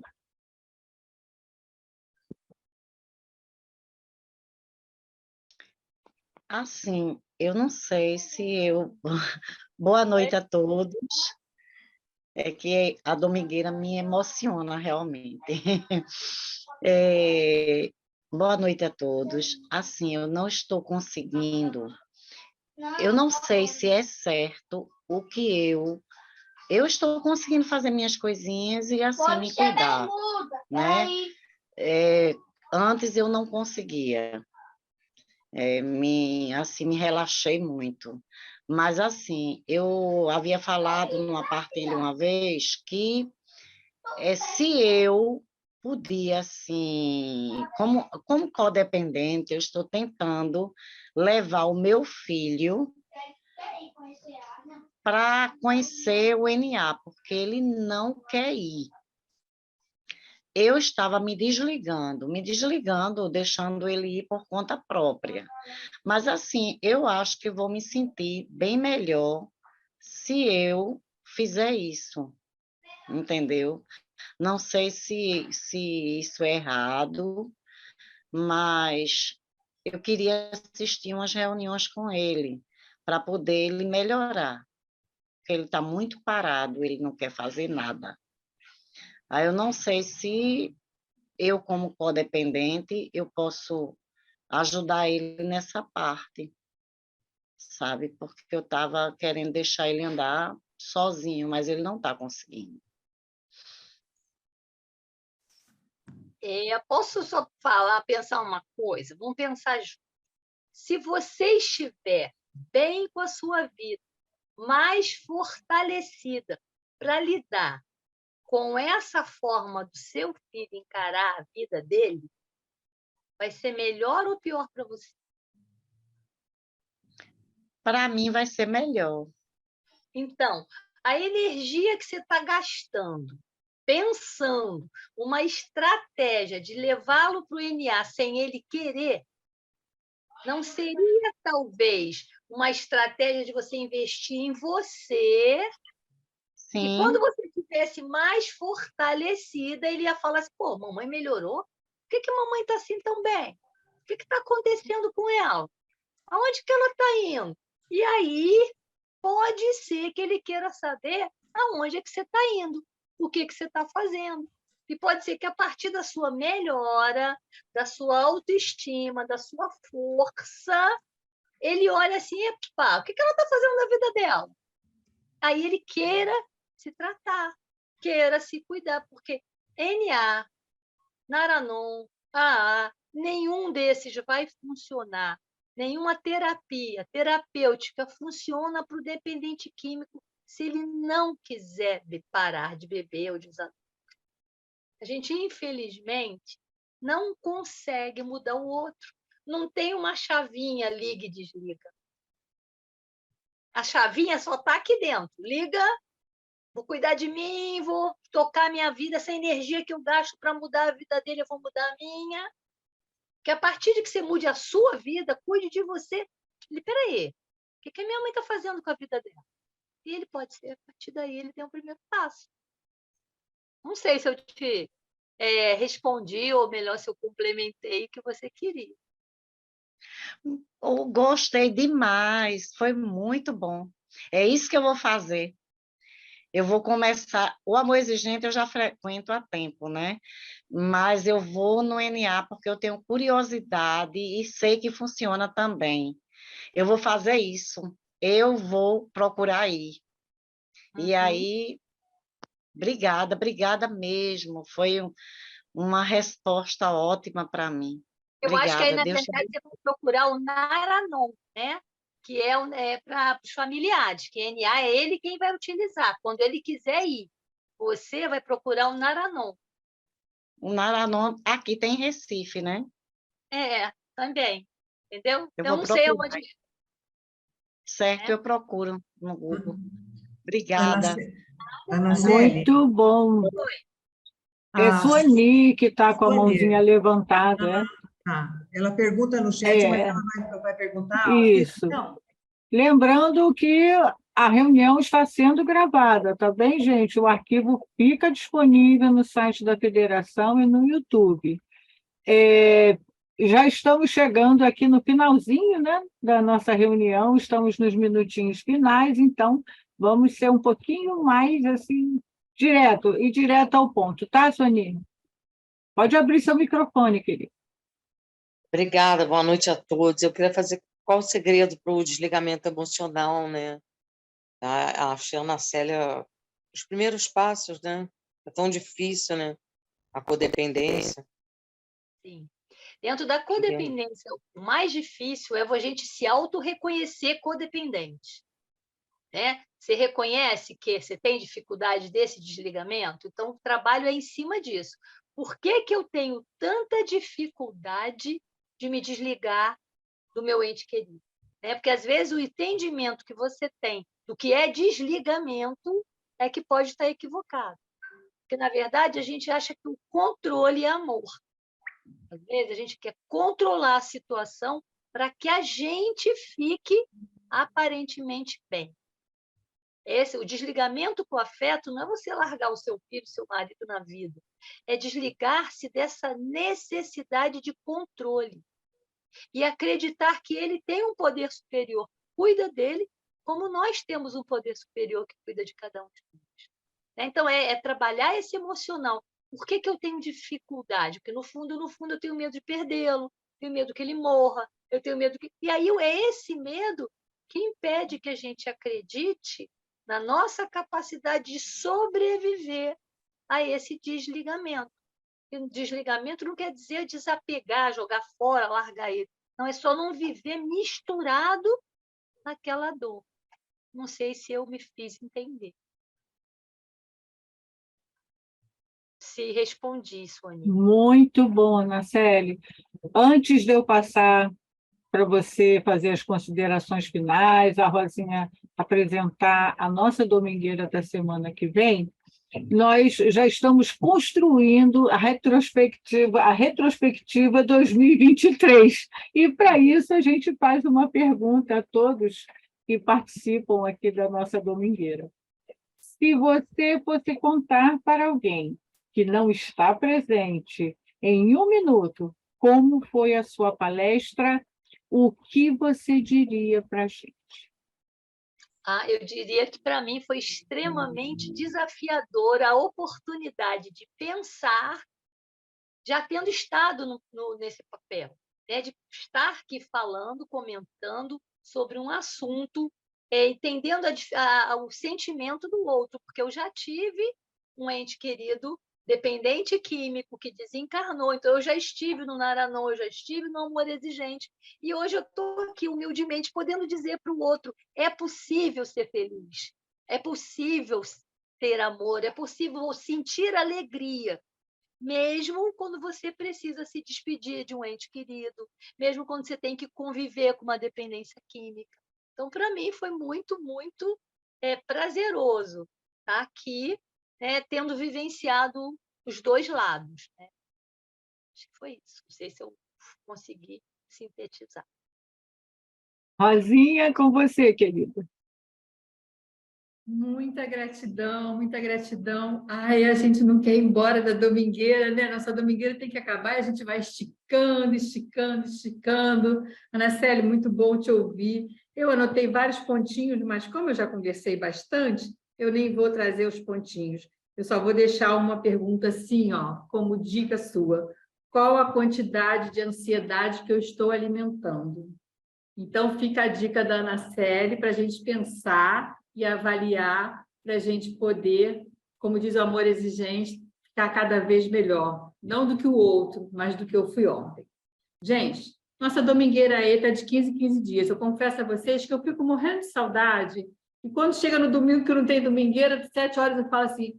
Assim, eu não sei se eu. Boa noite a todos. É que a domingueira me emociona realmente. É, boa noite a todos. Assim, eu não estou conseguindo. Eu não sei se é certo o que eu estou conseguindo fazer minhas coisinhas e assim me cuidar, né? Antes eu não conseguia. Me relaxei muito. Mas, assim, eu havia falado numa partilha uma vez que se eu podia, assim, como codependente, eu estou tentando levar o meu filho para conhecer o NA, porque ele não quer ir. Eu estava me desligando, deixando ele ir por conta própria. Mas, assim, eu acho que vou me sentir bem melhor se eu fizer isso, entendeu? Não sei se isso é errado, mas eu queria assistir umas reuniões com ele, para poder ele melhorar, porque ele está muito parado, ele não quer fazer nada. Aí eu não sei se eu, como codependente, eu posso ajudar ele nessa parte, sabe? Porque eu estava querendo deixar ele andar sozinho, mas ele não está conseguindo. Posso só pensar uma coisa? Vamos pensar junto. Se você estiver bem com a sua vida, mais fortalecida para lidar com essa forma do seu filho encarar a vida dele, vai ser melhor ou pior para você? Para mim vai ser melhor. Então, a energia que você está gastando, pensando uma estratégia de levá-lo para o NA sem ele querer, não seria, talvez, uma estratégia de você investir em você? E Sim, quando você estivesse mais fortalecida, ele ia falar assim: pô, mamãe melhorou? Por que mamãe está assim tão bem? O que está acontecendo com ela? Aonde que ela está indo? E aí pode ser que ele queira saber aonde é que você está indo, o que você está fazendo. E pode ser que a partir da sua melhora, da sua autoestima, da sua força, ele olha assim, epa, o que ela está fazendo na vida dela? Aí ele queira se tratar, queira se cuidar, porque NA, Naranon, AA, nenhum desses vai funcionar. Nenhuma terapia terapêutica funciona para o dependente químico se ele não quiser parar de beber ou de usar. A gente, infelizmente, não consegue mudar o outro. Não tem uma chavinha liga e desliga. A chavinha só está aqui dentro. Liga, vou cuidar de mim, vou tocar a minha vida, essa energia que eu gasto para mudar a vida dele, eu vou mudar a minha. Que a partir de que você mude a sua vida, cuide de você. Peraí, o que a minha mãe está fazendo com a vida dela? E ele pode ser, a partir daí, ele tem o primeiro passo. Não sei se eu te respondi, ou melhor, se eu complementei o que você queria. Eu gostei demais, foi muito bom. É isso que eu vou fazer. Eu vou começar. O Amor Exigente eu já frequento há tempo, né? Mas eu vou no NA porque eu tenho curiosidade e sei que funciona também. Eu vou fazer isso. Eu vou procurar ir. E aí, obrigada mesmo. Foi uma resposta ótima para mim. Eu acho que aí, Obrigada, na Deus te verdade, você vai procurar o Naranon, né? Que é para os familiares, que NA é ele quem vai utilizar, quando ele quiser ir. Você vai procurar o Naranon. O Naranon aqui tem Recife, né? Também. Entendeu? Eu Eu vou não sei procurar. onde. Certo, Né? eu procuro no Google. Ana, Obrigada. Ana Célia, Muito bom. É a Sueli que está com a Sônia, mãozinha levantada. ela pergunta no chat, mas É, ela vai perguntar ao vivo, isso. então? Lembrando que a reunião está sendo gravada, tá bem, gente? O arquivo fica disponível no site da Federação e no YouTube. Já estamos chegando aqui no finalzinho, né, da nossa reunião, estamos nos minutinhos finais, então vamos ser um pouquinho mais assim, direto ao ponto, tá, Soninha? Pode abrir seu microfone, querido. Obrigada, boa noite a todos. Eu queria fazer qual o segredo para o desligamento emocional, né? Achei a Ana Célia os primeiros passos, né? É tão difícil, né? A codependência. Sim. Dentro da codependência, o mais difícil é a gente se auto-reconhecer codependente. Né? Você reconhece que você tem dificuldade desse desligamento? Então, o trabalho é em cima disso. Por que eu tenho tanta dificuldade de me desligar do meu ente querido? Porque, às vezes, o entendimento que você tem do que é desligamento é que pode estar equivocado. Porque, na verdade, a gente acha que o controle é amor. Às vezes, a gente quer controlar a situação para que a gente fique aparentemente bem. O desligamento com o afeto não é você largar o seu filho, seu marido na vida. É desligar-se dessa necessidade de controle e acreditar que ele tem um poder superior, cuida dele, como nós temos um poder superior que cuida de cada um de nós. Então, é trabalhar esse emocional. Por que eu tenho dificuldade? Porque, no fundo, eu tenho medo de perdê-lo, tenho medo que ele morra, eu tenho medo que... E aí é esse medo que impede que a gente acredite na nossa capacidade de sobreviver a esse desligamento. E desligamento não quer dizer desapegar, jogar fora, largar ele. Não, é só não viver misturado naquela dor. Não sei se eu me fiz entender. Se respondi, Sônia. Muito bom, Anaceli. Antes de eu passar para você fazer as considerações finais, a Rosinha apresentar a nossa domingueira da semana que vem, nós já estamos construindo a retrospectiva 2023. E, para isso, a gente faz uma pergunta a todos que participam aqui da nossa domingueira. Se você fosse contar para alguém que não está presente em 1 minuto como foi a sua palestra, o que você diria para a gente? Eu diria que para mim foi extremamente desafiadora a oportunidade de pensar, já tendo estado nesse papel, né, de estar aqui falando, comentando sobre um assunto, entendendo o sentimento do outro, porque eu já tive um ente querido dependente químico que desencarnou, então eu já estive no Naranon, eu já estive no Amor Exigente, e hoje eu estou aqui humildemente podendo dizer para o outro: é possível ser feliz, é possível ter amor, é possível sentir alegria, mesmo quando você precisa se despedir de um ente querido, mesmo quando você tem que conviver com uma dependência química. Então, para mim, foi muito, muito prazeroso estar aqui, né, tendo vivenciado os dois lados, né? Acho que foi isso. Não sei se eu consegui sintetizar. Rosinha, com você, querida. Muita gratidão, muita gratidão. Ai, a gente não quer ir embora da domingueira, né? Nossa domingueira tem que acabar e a gente vai esticando, esticando, esticando. Ana Célia, muito bom te ouvir. Eu anotei vários pontinhos, mas como eu já conversei bastante, eu nem vou trazer os pontinhos. Eu só vou deixar uma pergunta assim, ó, como dica sua. Qual a quantidade de ansiedade que eu estou alimentando? Então, fica a dica da Ana Célia para a gente pensar e avaliar, para a gente poder, como diz o Amor Exigente, ficar cada vez melhor. Não do que o outro, mas do que eu fui ontem. Gente, nossa domingueira aí está de 15 em 15 dias. Eu confesso a vocês que eu fico morrendo de saudade. E quando chega no domingo que não tem domingueira, de 7 horas eu falo assim,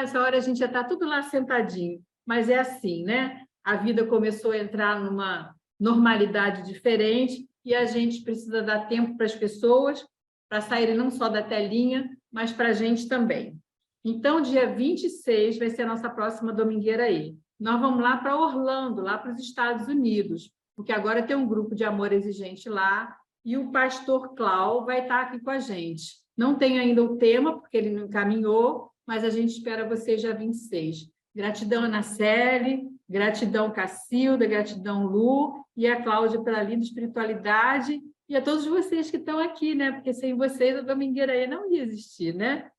essa hora a gente já está tudo lá sentadinho. Mas é assim, né? A vida começou a entrar numa normalidade diferente e a gente precisa dar tempo para as pessoas, para saírem não só da telinha, mas para a gente também. Então, dia 26 vai ser a nossa próxima domingueira aí. Nós vamos lá para Orlando, lá para os Estados Unidos, porque agora tem um grupo de Amor Exigente lá e o pastor Clau vai estar aqui com a gente. Não tem ainda o tema, porque ele não encaminhou, mas a gente espera vocês dia 26. Gratidão, Ana Célia, gratidão, Cacilda, gratidão, Lu, e a Cláudia pela linda espiritualidade, e a todos vocês que estão aqui, né? Porque sem vocês a domingueira aí não ia existir, né?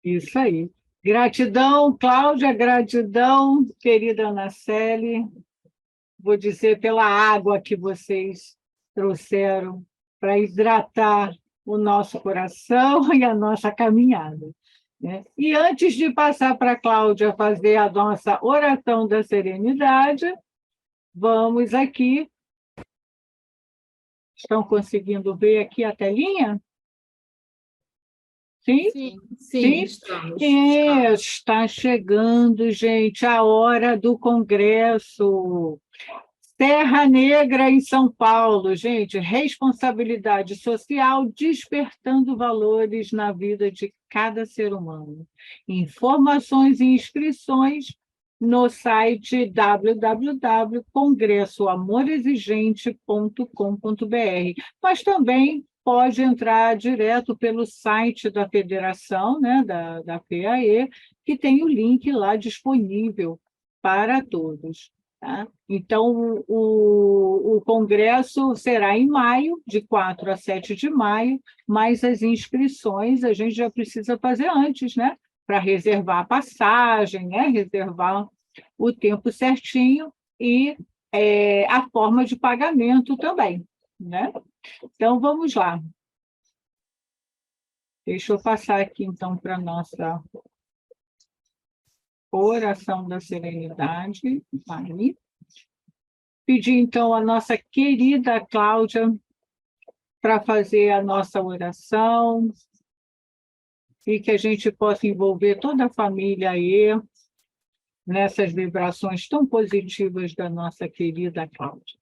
Isso aí. Gratidão, Cláudia, gratidão, querida Ana Célia. Vou dizer pela água que vocês trouxeram para hidratar o nosso coração e a nossa caminhada, né? E antes de passar para a Cláudia fazer a nossa oração da serenidade, vamos aqui. Estão conseguindo ver aqui a telinha? Sim? Sim, estamos. Está chegando, gente, a hora do Congresso. Serra Negra, em São Paulo, gente, responsabilidade social despertando valores na vida de cada ser humano. Informações e inscrições no site www.congressoamorexigente.com.br, mas também pode entrar direto pelo site da federação, né, da FEAE, que tem o link lá disponível para todos. Tá? Então, o congresso será em maio, de 4 a 7 de maio, mas as inscrições a gente já precisa fazer antes, né? Para reservar a passagem, né? Reservar o tempo certinho e a forma de pagamento também, né? Então, vamos lá. Deixa eu passar aqui, então, para a nossa oração da serenidade. Aí. Pedir, então, a nossa querida Cláudia para fazer a nossa oração e que a gente possa envolver toda a família aí nessas vibrações tão positivas da nossa querida Cláudia.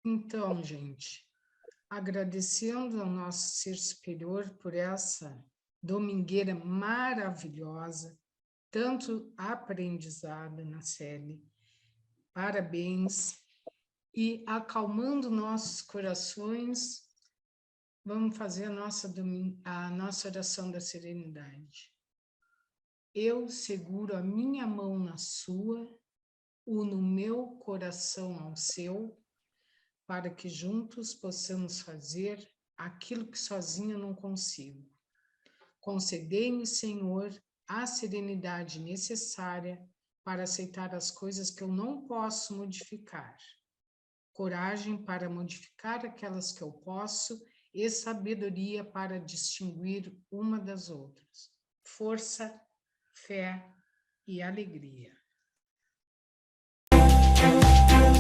Então, gente, agradecendo ao nosso ser superior por essa domingueira maravilhosa, tanto aprendizado na série. Parabéns. E acalmando nossos corações, vamos fazer a nossa oração da serenidade. Eu seguro a minha mão na sua, uno meu coração ao seu, para que juntos possamos fazer aquilo que sozinho não consigo. Concedei-me, Senhor, a serenidade necessária para aceitar as coisas que eu não posso modificar, coragem para modificar aquelas que eu posso e sabedoria para distinguir uma das outras, força, fé e alegria.